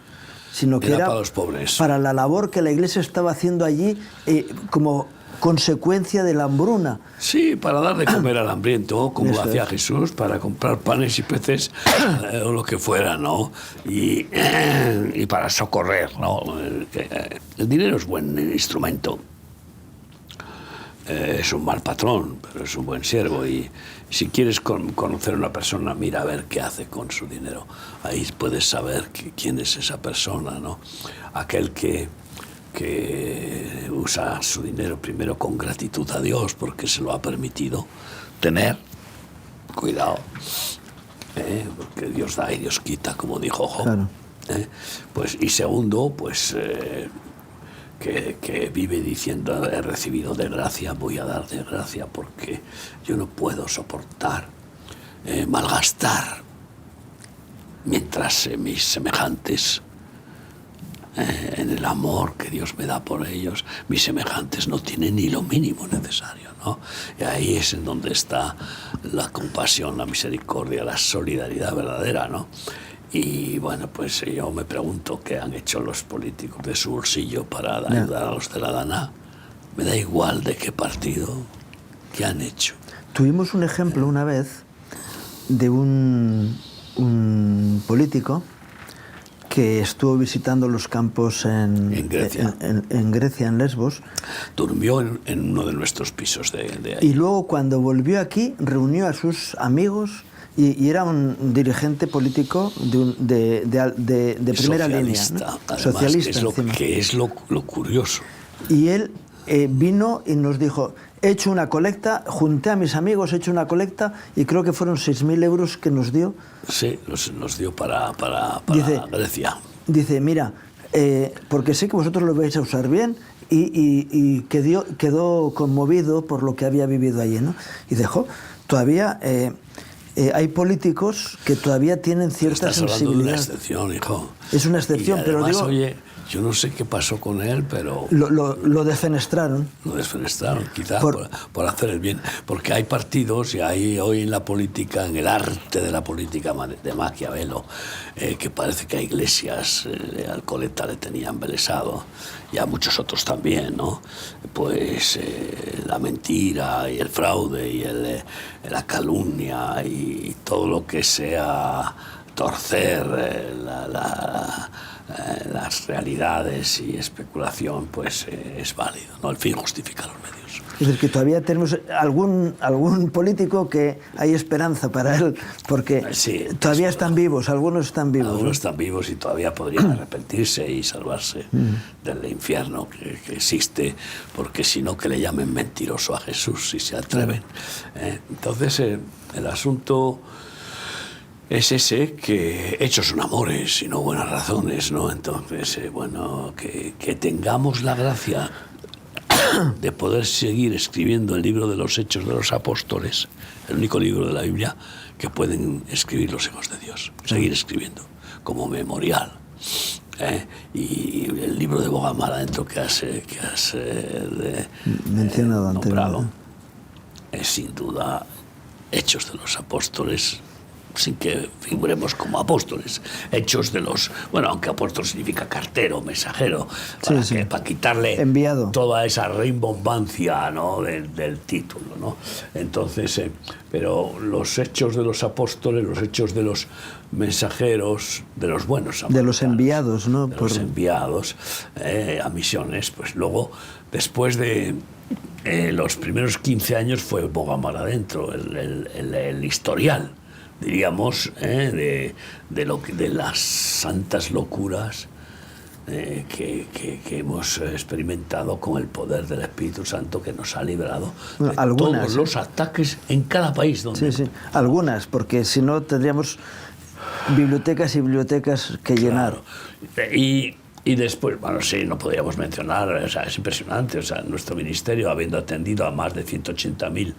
sino que era para los pobres, para la labor que la iglesia estaba haciendo allí, como consecuencia de la hambruna. Sí, para dar de comer al hambriento, como lo hacía Jesús, para comprar panes y peces o lo que fuera, ¿no? Y para socorrer, ¿no? El dinero es buen instrumento. Es un mal patrón, pero es un buen siervo, y si quieres conocer a una persona, mira a ver qué hace con su dinero. Ahí puedes saber quién es esa persona, ¿no? Aquel que usa su dinero primero con gratitud a Dios porque se lo ha permitido tener. Cuidado, porque Dios da y Dios quita, como dijo Job. Claro. Pues, y segundo, pues que vive diciendo, he recibido de gracia, voy a dar de gracia, porque yo no puedo soportar malgastar mientras mis semejantes, en el amor que Dios me da por ellos, mis semejantes no tienen ni lo mínimo necesario, ¿no? Y ahí es en donde está la compasión, la misericordia, la solidaridad verdadera, ¿no? Y bueno, pues yo me pregunto qué han hecho los políticos de su bolsillo para ayudar a los de la Dana. Me da igual de qué partido, qué han hecho. Tuvimos un ejemplo una vez de un político que estuvo visitando los campos en Grecia, en Lesbos. Durmió en uno de nuestros pisos de ahí. Y luego, cuando volvió aquí, reunió a sus amigos, y era un dirigente político de primera línea, ¿no? Además, socialista, que es lo curioso. Y él vino y nos dijo, he hecho una colecta, junté a mis amigos, he hecho una colecta y creo que fueron 6.000 euros que nos dio. Sí, nos dio para Dice, Grecia. Dice, mira, porque sé que vosotros lo vais a usar bien y quedó conmovido por lo que había vivido allí, ¿no? Y dejó, todavía hay políticos que todavía tienen cierta sensibilidad. Estás hablando de una excepción, hijo. Es una excepción, pero además, digo... Oye, yo no sé qué pasó con él, pero... Lo defenestraron. Lo desfenestraron, quizás por hacer el bien. Porque hay partidos, y hay hoy en la política, en el arte de la política de Maquiavelo, que parece que a Iglesias, Alcoleta le tenía embelesado, y a muchos otros también, ¿no? Pues la mentira y el fraude y la calumnia y todo lo que sea torcer las realidades y especulación, pues es válido, ¿no? El fin justifica los medios. Es decir, que todavía tenemos algún político que hay esperanza para él, porque sí, todavía están vivos, algunos están vivos. Algunos están vivos y todavía podrían arrepentirse y salvarse del infierno que existe, porque si no, que le llamen mentiroso a Jesús, si se atreven. Entonces, el asunto... es ese, que hechos son amores y no buenas razones, ¿no? Entonces, bueno, que tengamos la gracia de poder seguir escribiendo el libro de los Hechos de los Apóstoles, el único libro de la Biblia que pueden escribir los hijos de Dios, seguir escribiendo como memorial. Y el libro de Bogamara dentro que has mencionado nombrado, es sin duda Hechos de los Apóstoles, sin que figuremos como apóstoles, hechos de los... Bueno, aunque apóstol significa cartero, mensajero, para quitarle enviado, toda esa rimbombancia, ¿no? del título, ¿no? Entonces, pero los hechos de los apóstoles, los hechos de los mensajeros, de los buenos samaritanos, de los enviados, ¿no? De los enviados a misiones, pues luego, después de... los primeros 15 años fue Bogamara adentro, el historial, diríamos, de las santas locuras que hemos experimentado con el poder del Espíritu Santo, que nos ha librado de todos los ataques en cada país donde... Sí, algunas, porque si no tendríamos bibliotecas y bibliotecas que llenar. Y después, bueno, sí, no podríamos mencionar, o sea, es impresionante, o sea, nuestro ministerio, habiendo atendido a más de 180.000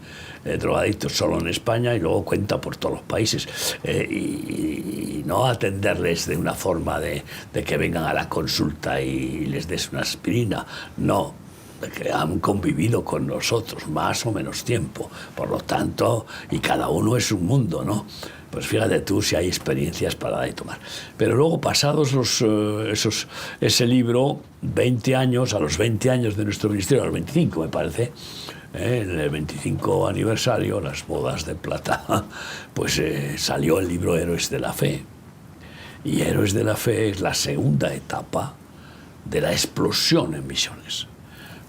drogadictos solo en España, y luego cuenta por todos los países, y no atenderles de una forma de que vengan a la consulta y les des una aspirina, no, que han convivido con nosotros más o menos tiempo, por lo tanto, y cada uno es un mundo, ¿no? Pues fíjate tú si hay experiencias para dar y tomar. Pero luego, pasados ese libro, 20 años, a los 20 años de nuestro ministerio, a los 25 me parece, en el 25 aniversario, las bodas de plata, pues salió el libro Héroes de la Fe. Y Héroes de la Fe es la segunda etapa de la explosión en misiones.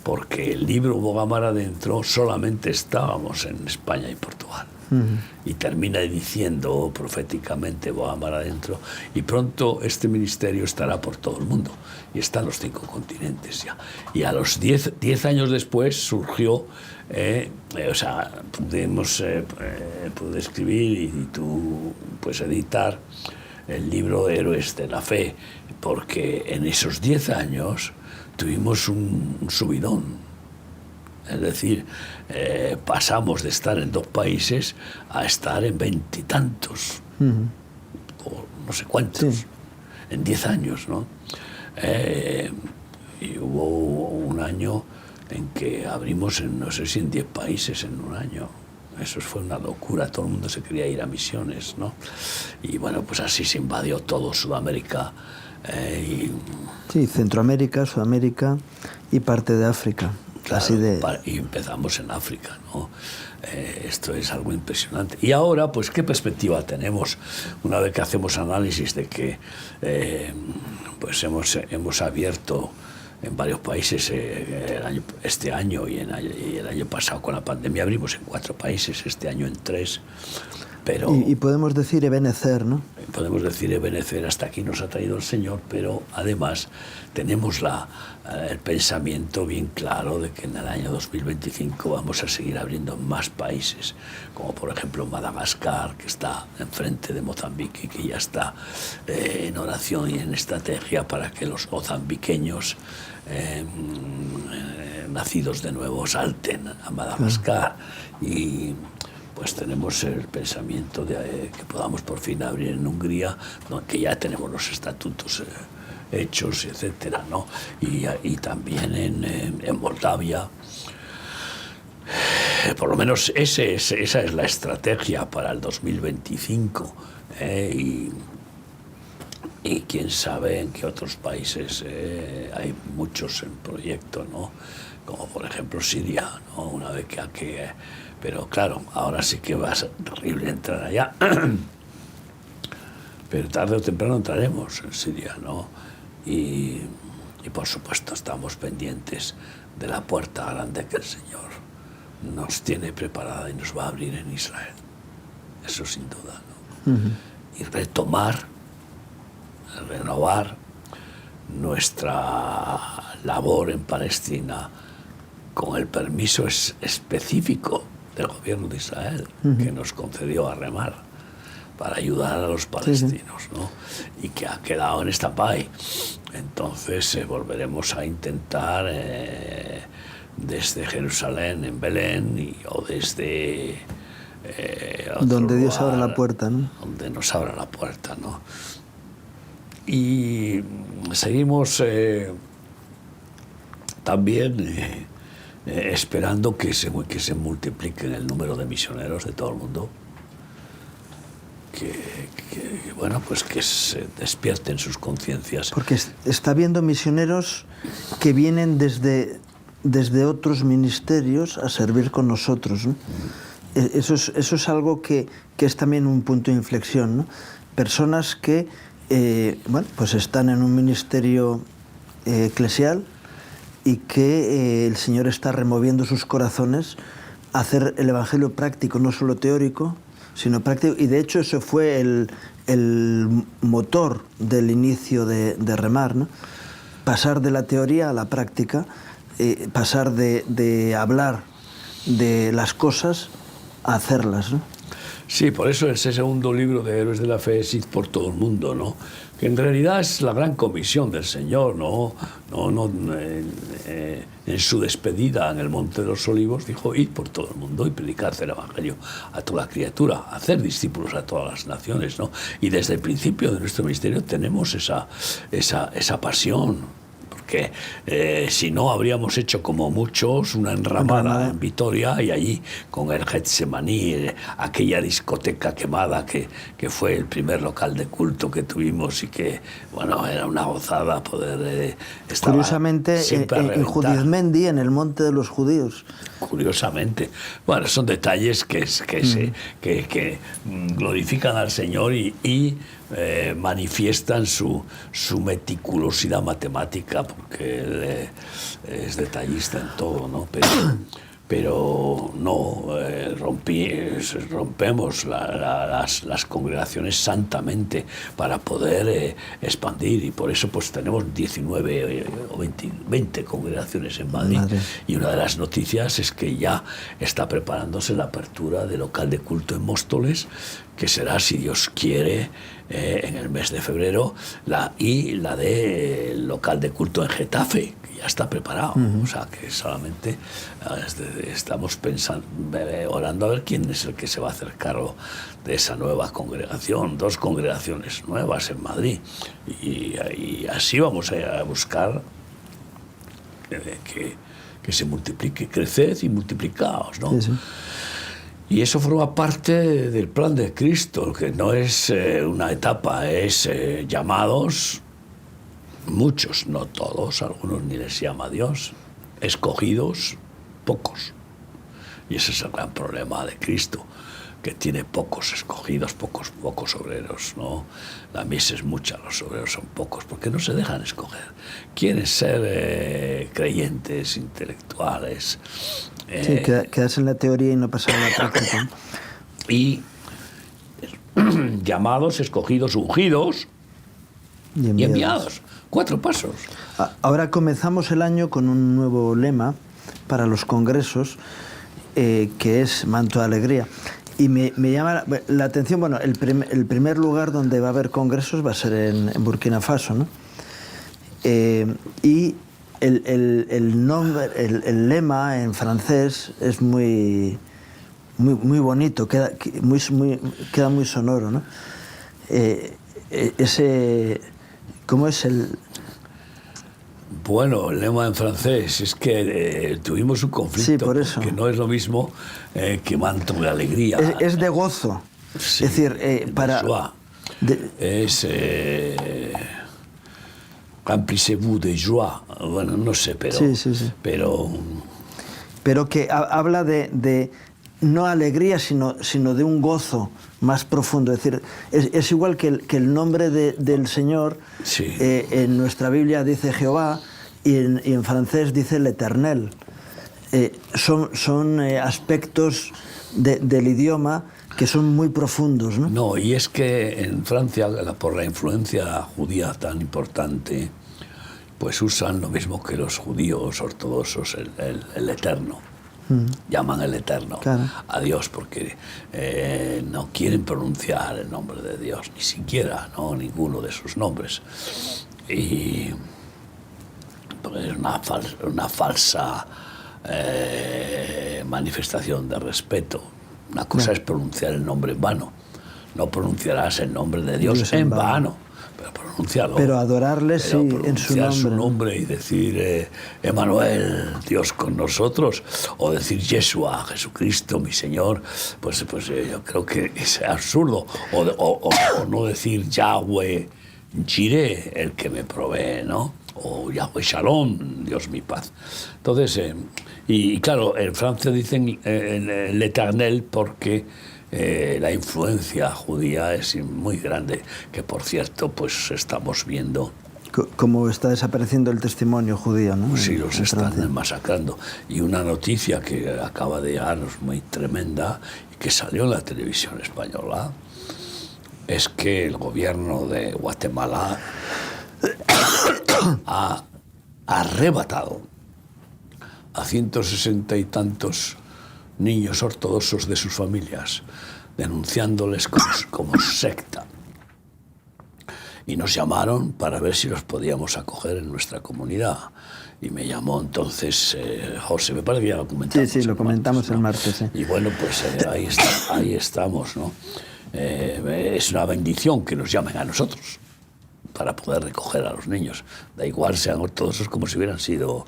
Porque el libro Bogamara adentro solamente estábamos en España y Portugal. Y termina diciendo proféticamente Bogamara adentro, y pronto este ministerio estará por todo el mundo, y está en los 5 continentes ya. Y a los 10 años después surgió, o sea, pude escribir y tú pues editar el libro Héroes de la Fe, porque en esos 10 años tuvimos un subidón. Es decir, pasamos de estar en 2 países a estar en 20 y tantos, o no sé cuántos, en 10 años, ¿no? Y hubo un año en que abrimos, no sé si en 10 países en un año. Eso fue una locura, todo el mundo se quería ir a misiones, ¿no? Y bueno, pues así se invadió todo Sudamérica. Sí, Centroamérica, Sudamérica y parte de África. Claro, y empezamos en África, ¿no? Esto es algo impresionante. Y ahora, pues, ¿qué perspectiva tenemos una vez que hacemos análisis de que pues hemos abierto en varios países este año y el año pasado con la pandemia abrimos en 4 países, este año en 3. Pero, y podemos decir Ebenezer, ¿no? podemos decir Ebenezer, hasta aquí nos ha traído el Señor, pero además tenemos el pensamiento bien claro de que en el año 2025 vamos a seguir abriendo más países, como por ejemplo Madagascar, que está enfrente de Mozambique y que ya está en oración y en estrategia para que los mozambiqueños nacidos de nuevo salten a Madagascar. Y pues tenemos el pensamiento de que podamos por fin abrir en Hungría, ¿no? Que ya tenemos los estatutos hechos, etcétera, ¿no? Y también en Moldavia. Por lo menos esa es la estrategia para el 2025. Y quién sabe en qué otros países hay muchos en proyecto, ¿no? Como por ejemplo Siria, ¿no? Una vez pero claro, ahora sí que va a ser terrible entrar allá. Pero tarde o temprano entraremos en Siria, ¿no? Y por supuesto estamos pendientes de la puerta grande que el Señor nos tiene preparada y nos va a abrir en Israel. Eso sin duda, ¿no? Y renovar nuestra labor en Palestina con el permiso específico del gobierno de Israel, que nos concedió a remar para ayudar a los palestinos, ¿no? Y que ha quedado en stand-by. Entonces volveremos a intentar desde Jerusalén, en Belén, o desde donde Dios lugar, abra la puerta, ¿no? Donde nos abra la puerta, ¿no? Y seguimos también esperando que se multipliquen el número de misioneros de todo el mundo, bueno, pues que se despierten sus conciencias. Porque está habiendo misioneros que vienen desde otros ministerios a servir con nosotros, ¿no? Eso es algo que es también un punto de inflexión, ¿no? Personas que bueno, pues están en un ministerio eclesial y que el Señor está removiendo sus corazones a hacer el evangelio práctico, no solo teórico, sino práctico. Y de hecho eso fue el motor del inicio de Remar, ¿no? Pasar de la teoría a la práctica, pasar de hablar de las cosas a hacerlas, ¿no? Sí, por eso ese segundo libro de Héroes de la Fe es ir por todo el mundo, ¿no? Que en realidad es la gran comisión del Señor, ¿no? En su despedida en el Monte de los Olivos dijo: ir por todo el mundo y predicar el Evangelio a toda criatura, hacer discípulos a todas las naciones, ¿no? Y desde el principio de nuestro ministerio tenemos esa pasión. Que si no habríamos hecho como muchos una enramada en Vitoria, y allí con el Getsemaní, aquella discoteca quemada que fue el primer local de culto que tuvimos, y que bueno, era una gozada poder estar. Curiosamente en Judizmendi, en el Monte de los Judíos. Curiosamente, bueno, son detalles que glorifican al Señor y manifiestan su meticulosidad matemática, porque él es detallista en todo, ¿no? Pero no rompemos las congregaciones santamente para poder expandir, y por eso pues tenemos 19 o 20 congregaciones en Madrid. Y una de las noticias es que ya está preparándose la apertura del local de culto en Móstoles, que será, si Dios quiere, en el mes de febrero, y la del local de culto en Getafe, que ya está preparado. O sea, que solamente estamos pensando, orando a ver quién es el que se va a hacer cargo de esa nueva congregación. 2 congregaciones nuevas en Madrid, y así vamos a buscar que se multiplique, creced y multiplicaos, ¿no? Sí, sí. Y eso forma parte del plan de Cristo, que no es una etapa, es llamados, muchos, no todos, algunos ni les llama Dios, escogidos, pocos. Y ese es el gran problema de Cristo, que tiene pocos escogidos, pocos obreros, ¿no? La mies es mucha, los obreros son pocos, porque no se dejan escoger. Quieren ser creyentes, intelectuales. Sí, quedarse en la teoría y no pasar a la práctica. Y llamados, escogidos, ungidos y enviados. 4 pasos. Ahora comenzamos el año con un nuevo lema para los congresos, que es Manto de Alegría. Y me llama la atención, bueno, el primer lugar donde va a haber congresos va a ser en Burkina Faso, ¿no? Y el nombre, el lema en francés es muy bonito, queda muy sonoro, ¿no? ¿Cómo es el...? Bueno, el lema en francés es que tuvimos un conflicto, sí, por eso. Que no es lo mismo que manto de alegría. Es de gozo. Sí, es decir, para... Es... remplissez-vous de joie. Bueno, no sé, pero... Sí. Pero que habla de no alegría, sino de un gozo más profundo. Es decir, es igual que el nombre del Señor. Sí. En nuestra Biblia dice Jehová y en francés dice l'Éternel. Son aspectos del idioma que son muy profundos, ¿no? No, y es que en Francia, por la influencia judía tan importante, pues usan lo mismo que los judíos ortodoxos, el Eterno. Llaman el Eterno, claro, a Dios, porque no quieren pronunciar el nombre de Dios, ni siquiera, ¿no? Ninguno de sus nombres. Y pues, es una falsa manifestación de respeto. Una cosa es pronunciar el nombre en vano. No pronunciarás el nombre de Dios en vano. Pero pronunciarlo. Pero adorarle, sí, en su nombre. Su nombre y decir Emmanuel, Dios con nosotros, o decir Yeshua, Jesucristo, mi Señor, pues yo creo que es absurdo. O no decir Yahweh Jireh, el que me provee, ¿no? O Yahweh Shalom, Dios mi paz. Entonces, y claro, en Francia dicen l'Éternel porque la influencia judía es muy grande, que por cierto, pues estamos viendo... Como está desapareciendo el testimonio judío, ¿no? Sí, los están masacrando. Y una noticia que acaba de llegarnos muy tremenda, y que salió en la televisión española, es que el gobierno de Guatemala ha arrebatado a 160 y tantos niños ortodoxos de sus familias, denunciándoles como secta. Y nos llamaron para ver si los podíamos acoger en nuestra comunidad. Y me llamó entonces José, me parece que ya lo comentamos. Sí, lo comentamos el martes. Sí. Y bueno, pues ahí estamos, ¿no? Es una bendición que nos llamen a nosotros para poder recoger a los niños. Da igual sean ortodoxos como si hubieran sido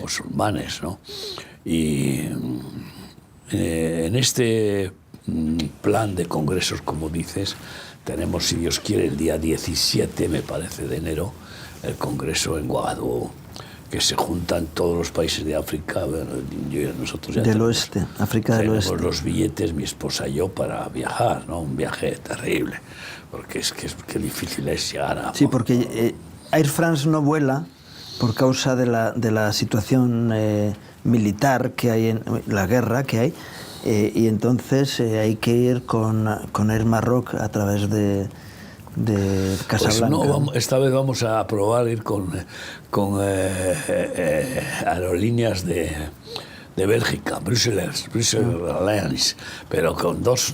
musulmanes, ¿no? Y en este plan de congresos, como dices, tenemos, si Dios quiere, el día 17, me parece, de enero, el congreso en Ouagadougou, que se juntan todos los países de África. Bueno, nosotros ya del oeste, África del oeste. Tenemos los billetes, mi esposa y yo, para viajar, ¿no? Un viaje terrible, porque qué difícil es llegar a... Sí, porque Air France no vuela por causa de la situación militar que hay, en la guerra que hay, y entonces hay que ir con Air Maroc a través de Casablanca. Pues no, esta vez vamos a probar ir con aerolíneas de Bélgica, Brussels Airlines, pero con dos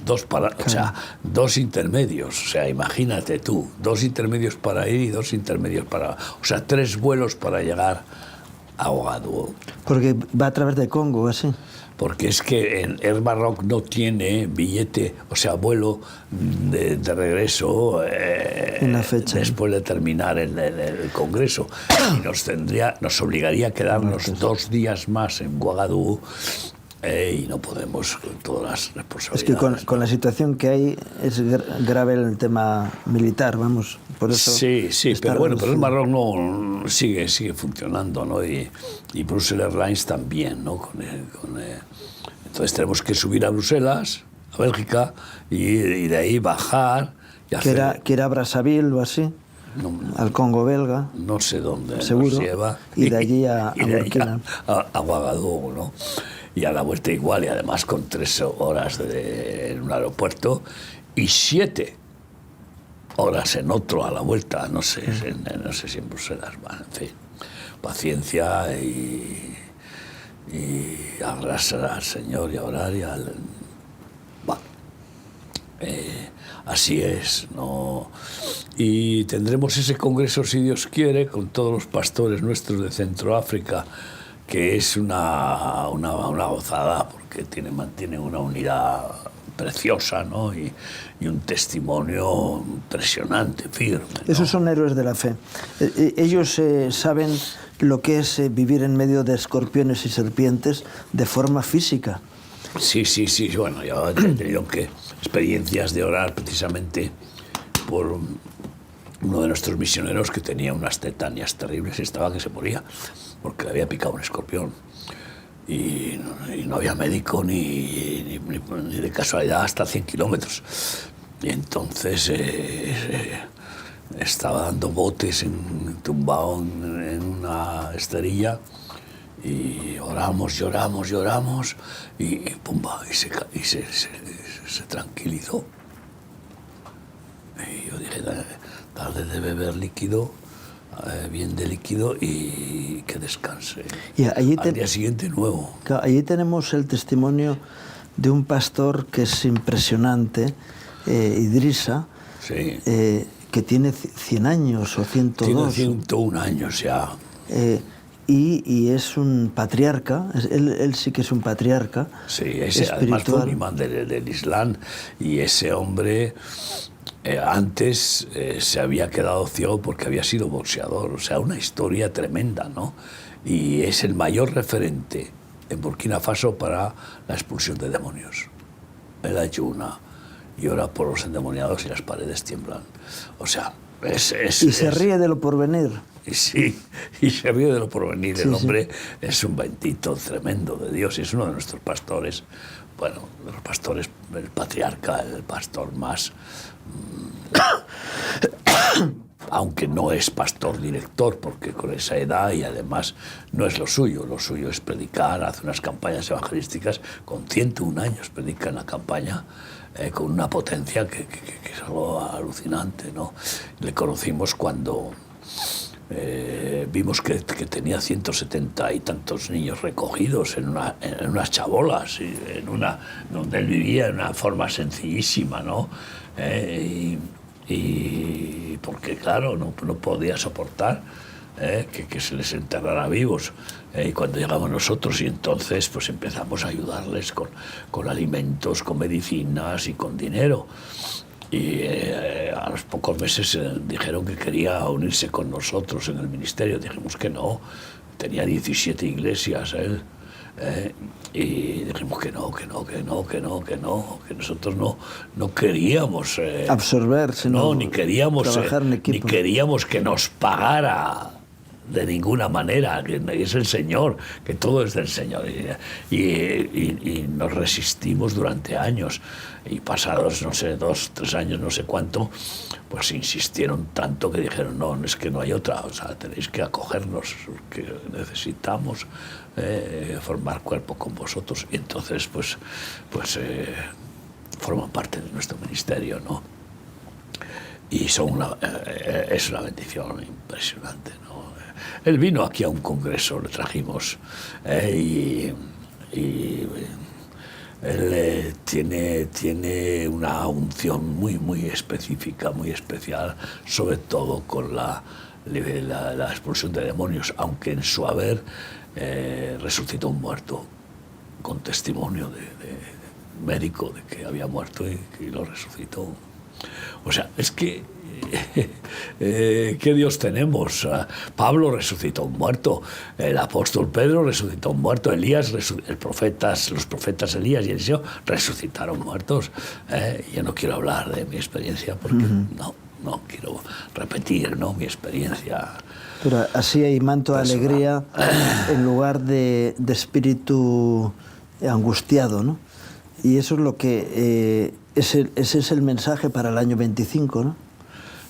intermedios. O sea, imagínate tú, 2 intermedios para ir y 2 intermedios para... O sea, 3 vuelos para llegar a Ouagadougou. Porque va a través de Congo, así. Porque es que en Air Maroc no tiene billete, o sea, vuelo de regreso en la fecha, después de terminar el congreso. Y nos obligaría a quedarnos 2 días más en Ouagadougou, y no podemos con todas las responsabilidades. Es que con la situación que hay es grave el tema militar, vamos, por eso... Sí, pero bueno, pero el Maroc no sigue funcionando, ¿no? Y Brussels Airlines también, ¿no? Entonces tenemos que subir a Bruselas, a Bélgica, y de ahí bajar... Y que era Brazzaville o así, al Congo belga. No sé dónde seguro, nos lleva. Y de allí a Burkina. A Ouagadougou, ¿no? Y a la vuelta igual, y además con 3 horas en un aeropuerto y 7 horas en otro, a la vuelta, no sé si en Bruselas, bueno, en fin, paciencia y agarrarse al Señor y a orar y al... Bueno, así es, ¿no? Y tendremos ese congreso, si Dios quiere, con todos los pastores nuestros de Centroáfrica, que es una gozada, porque mantiene una unidad preciosa, ¿no? Y un testimonio impresionante, firme, ¿no? Esos son héroes de la fe. Ellos saben lo que es vivir en medio de escorpiones y serpientes de forma física. Sí, bueno, yo he tenido experiencias de orar precisamente por uno de nuestros misioneros que tenía unas tetanias terribles y estaba que se moría porque le había picado un escorpión. Y no había médico ni de casualidad hasta 100 kilómetros. Y entonces estaba dando botes tumbado en una esterilla y oramos y pumba, y se tranquilizó. Y yo dije, darle de beber líquido, bien de líquido y que descanse. Y al día siguiente nuevo. Allí tenemos el testimonio de un pastor que es impresionante, Idrisa, sí. Que tiene 100 años o 102. Tiene 101 años ya. Y es un patriarca, él sí que es un patriarca. Sí, ese además fue un imán del Islam, y ese hombre antes se había quedado ciego porque había sido boxeador, o sea, una historia tremenda, ¿no? Y es el mayor referente en Burkina Faso para la expulsión de demonios. Él ayuna y ora por los endemoniados y las paredes tiemblan. O sea, se ríe de lo porvenir. Sí, y se ríe de lo porvenir. El hombre es un bendito tremendo de Dios y es uno de nuestros pastores. Bueno, de los pastores, el patriarca, el pastor más... aunque no es pastor director, porque con esa edad y además no es lo suyo es predicar, hace unas campañas evangelísticas, con 101 años predica en la campaña, con una potencia que es algo alucinante, ¿no? Le conocimos cuando vimos que tenía 170 y tantos niños recogidos en unas chabolas, donde él vivía de una forma sencillísima, ¿no? Y porque, claro, no podía soportar que se les enterrara vivos. Y cuando llegamos nosotros, y entonces pues empezamos a ayudarles con alimentos, con medicinas y con dinero. Y a los pocos meses dijeron que quería unirse con nosotros en el ministerio. Dijimos que no, tenía 17 iglesias él. Y dijimos que nosotros no queríamos absorber, sino ni queríamos que nos pagara de ninguna manera, que es el Señor, que todo es del Señor. Y nos resistimos durante años, y pasados, no sé, 2, 3 años, no sé cuánto, pues insistieron tanto que dijeron, no, es que no hay otra, o sea, tenéis que acogernos, que necesitamos formar cuerpo con vosotros. Y entonces, pues forman parte de nuestro ministerio, ¿no? Y es una bendición impresionante, ¿no? Él vino aquí a un congreso, le trajimos, y él tiene una unción muy específica, muy especial, sobre todo con la expulsión de demonios, aunque en su haber resucitó un muerto, con testimonio de médico de que había muerto y lo resucitó. O sea, es que ¿qué Dios tenemos? Pablo resucitó un muerto, el apóstol Pedro resucitó un muerto, los profetas Elías y Eliseo resucitaron muertos. Yo no quiero hablar de mi experiencia porque no quiero repetir, ¿no?, mi experiencia. Pero así hay manto de alegría en lugar de espíritu angustiado, ¿no? Y eso es lo que ese es el mensaje para el año 25, ¿no?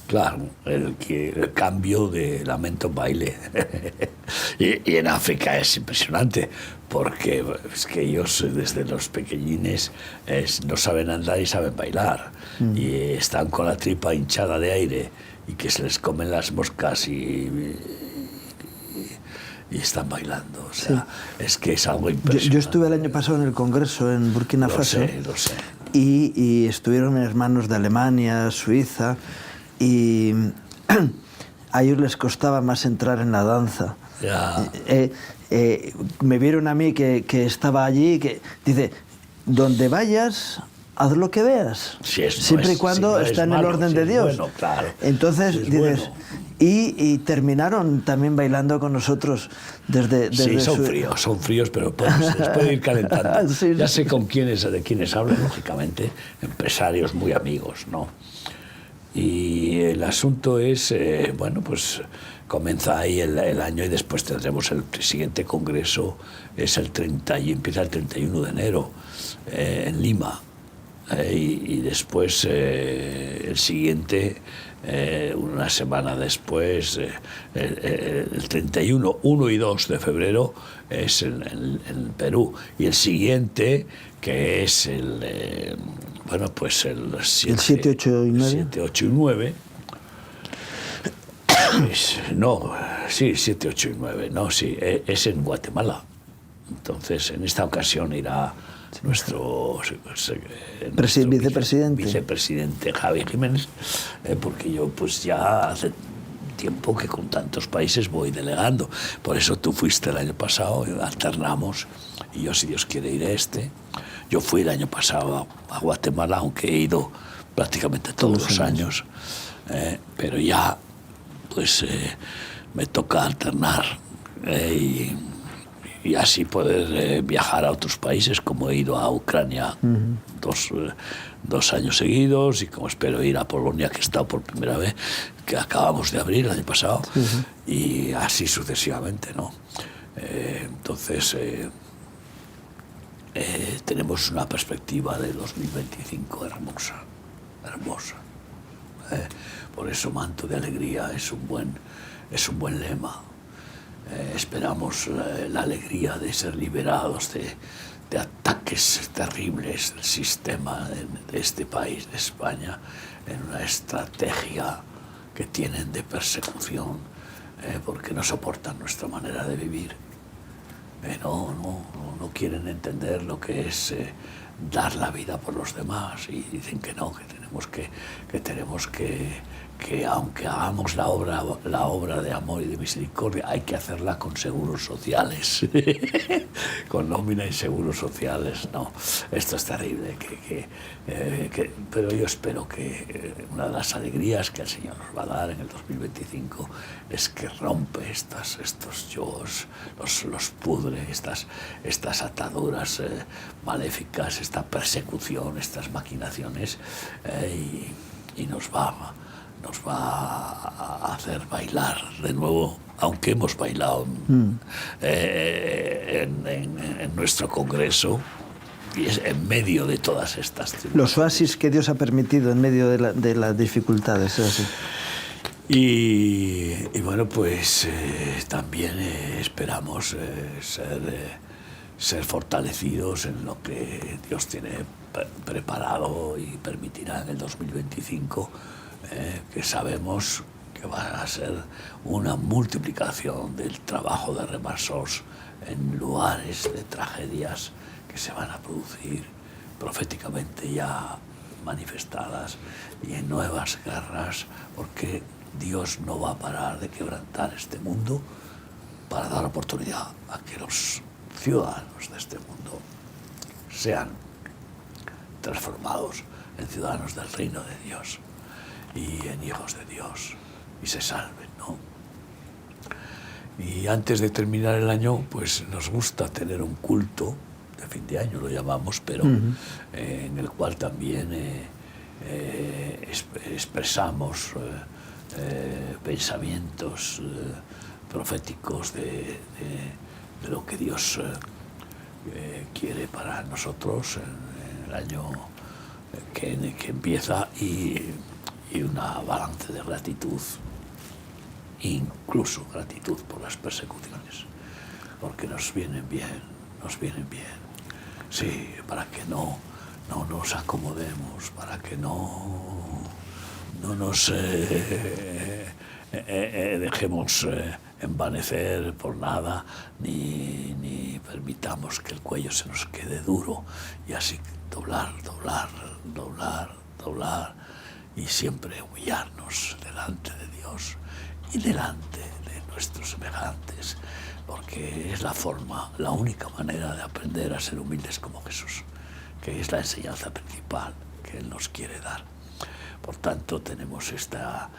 Claro, el cambio de lamento en baile. y en África es impresionante, porque es que ellos desde los pequeñines no saben andar y saben bailar. Y están con la tripa hinchada de aire y que se les comen las moscas y están bailando. O sea, sí. Es que es algo impresionante. Yo estuve el año pasado en el Congreso en Burkina Faso. Lo sé. Y estuvieron hermanos de Alemania, Suiza, y a ellos les costaba más entrar en la danza. Ya. Me vieron a mí que estaba allí, que dice, donde vayas, haz lo que veas, siempre y cuando está en el orden de Dios. Bueno, claro. Entonces dices, bueno. Y terminaron también bailando con nosotros desde sí, son fríos, pero se les puede ir calentando. Sí, ya sé de quiénes hablo, lógicamente, empresarios muy amigos, ¿no? Y el asunto es, bueno, pues comienza ahí el año y después tendremos el siguiente congreso, es el 30 y empieza el 31 de enero en Lima. Y después el siguiente, una semana después, el 31, 1 y 2 de febrero, es en Perú. Y el siguiente, que es bueno, pues el 7, 8 y 9. 7, 8 y 9. No, sí, 7, 8 y 9, no, sí, es en Guatemala. Entonces, en esta ocasión irá nuestro vicepresidente Javi Jiménez, porque yo pues ya hace tiempo que con tantos países voy delegando. Por eso tú fuiste el año pasado, alternamos, y yo, si Dios quiere, iré Yo fui el año pasado a Guatemala, aunque he ido prácticamente todos los años, pero ya pues me toca alternar y así poder viajar a otros países, como he ido a Ucrania dos años seguidos, y como espero ir a Polonia, que he estado por primera vez, que acabamos de abrir el año pasado, y así sucesivamente, ¿no? Entonces tenemos una perspectiva de 2025 hermosa. Por eso Manto de Alegría es un buen lema. Esperamos la alegría de ser liberados de ataques terribles del sistema de este país, de España, en una estrategia que tienen de persecución, porque no soportan nuestra manera de vivir. No quieren entender lo que es dar la vida por los demás, y dicen que no, que tenemos que aunque hagamos la obra de amor y de misericordia, hay que hacerla con seguros sociales, con nómina y seguros sociales. No, esto es terrible, pero yo espero que una de las alegrías que el Señor nos va a dar en el 2025 es que rompe estos yugos, los pudre, estas ataduras maléficas, esta persecución, estas maquinaciones, y nos va a hacer bailar de nuevo, aunque hemos bailado en nuestro congreso, y es en medio de todas estas tribulaciones. Los oasis que Dios ha permitido en medio de las dificultades. ¿Es así? Y bueno, pues también esperamos ser fortalecidos en lo que Dios tiene preparado y permitirá en el 2025, que sabemos que va a ser una multiplicación del trabajo de Remarsos en lugares de tragedias que se van a producir proféticamente ya manifestadas, y en nuevas guerras, porque Dios no va a parar de quebrantar este mundo para dar oportunidad a que los ciudadanos de este mundo sean transformados en ciudadanos del reino de Dios y en hijos de Dios, y se salven, ¿no? Y antes de terminar el año, pues nos gusta tener un culto de fin de año, lo llamamos, pero en el cual también expresamos pensamientos proféticos de lo que Dios quiere para nosotros en el año que empieza, y y una balance de gratitud, incluso gratitud por las persecuciones, porque nos vienen bien, sí, para que no nos acomodemos, para que no nos dejemos envanecer por nada, ni permitamos que el cuello se nos quede duro, y así doblar y siempre humillarnos delante de Dios y delante de nuestros semejantes, porque es la única manera de aprender a ser humildes como Jesús, que es la enseñanza principal que Él nos quiere dar. Por tanto, tenemos esta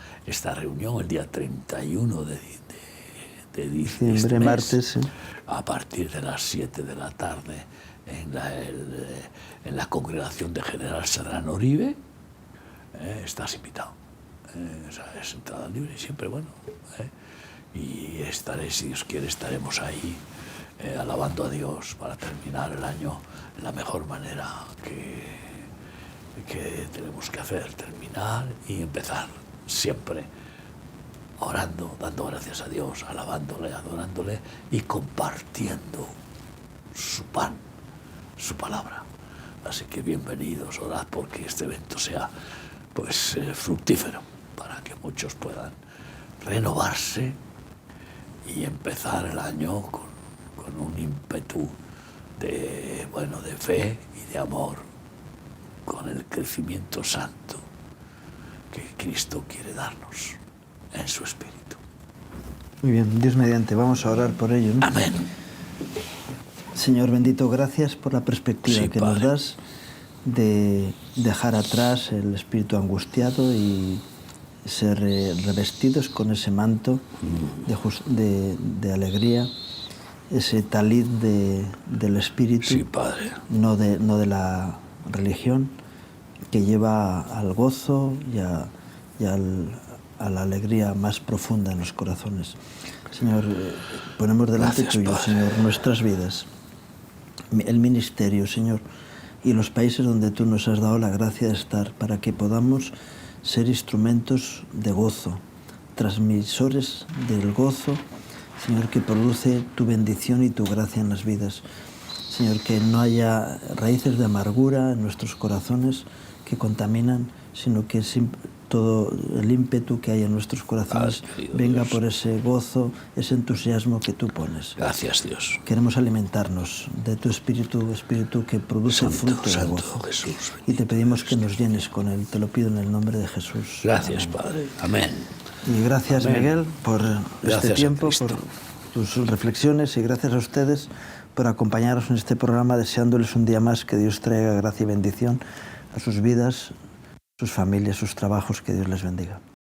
reunión el día 31 de diciembre, martes, sí. A partir de las 7 de la tarde en la congregación de General Serrano Uribe. Estás invitado. Es entrada libre y siempre bueno. Y si Dios quiere, estaremos ahí alabando a Dios para terminar el año de la mejor manera que tenemos que hacer, terminar y empezar siempre orando, dando gracias a Dios, alabándole, adorándole y compartiendo su pan, su palabra. Así que bienvenidos, orad porque este evento sea fructífero, para que muchos puedan renovarse y empezar el año con un ímpetu de fe y de amor, con el crecimiento santo que Cristo quiere darnos en su espíritu. Muy bien, Dios mediante, vamos a orar por ello, ¿no? Amén. Señor bendito, gracias por la perspectiva que nos das de dejar atrás el espíritu angustiado y ser revestidos con ese manto de alegría, ese talid del espíritu, Sí, Padre. no de la religión, que lleva al gozo y a la alegría más profunda en los corazones. Señor, ponemos delante tuyo, Padre. Señor, nuestras vidas, el ministerio, Señor, y los países donde tú nos has dado la gracia de estar, para que podamos ser instrumentos de gozo, transmisores del gozo, Señor, que produce tu bendición y tu gracia en las vidas. Señor, que no haya raíces de amargura en nuestros corazones que contaminan, sino que todo el ímpetu que hay en nuestros corazones venga Dios, por ese gozo, ese entusiasmo que tú pones. Gracias, Dios. Queremos alimentarnos de tu espíritu que produce fruto de gozo. Jesús, y te pedimos que nos llenes con él. Te lo pido en el nombre de Jesús. Gracias, Amén. Padre. Amén. Y gracias, Amén. Miguel, por este tiempo, Cristo. por tus reflexiones, y gracias a ustedes por acompañarnos en este programa, deseándoles un día más que Dios traiga gracia y bendición a sus vidas, sus familias, sus trabajos. Que Dios les bendiga.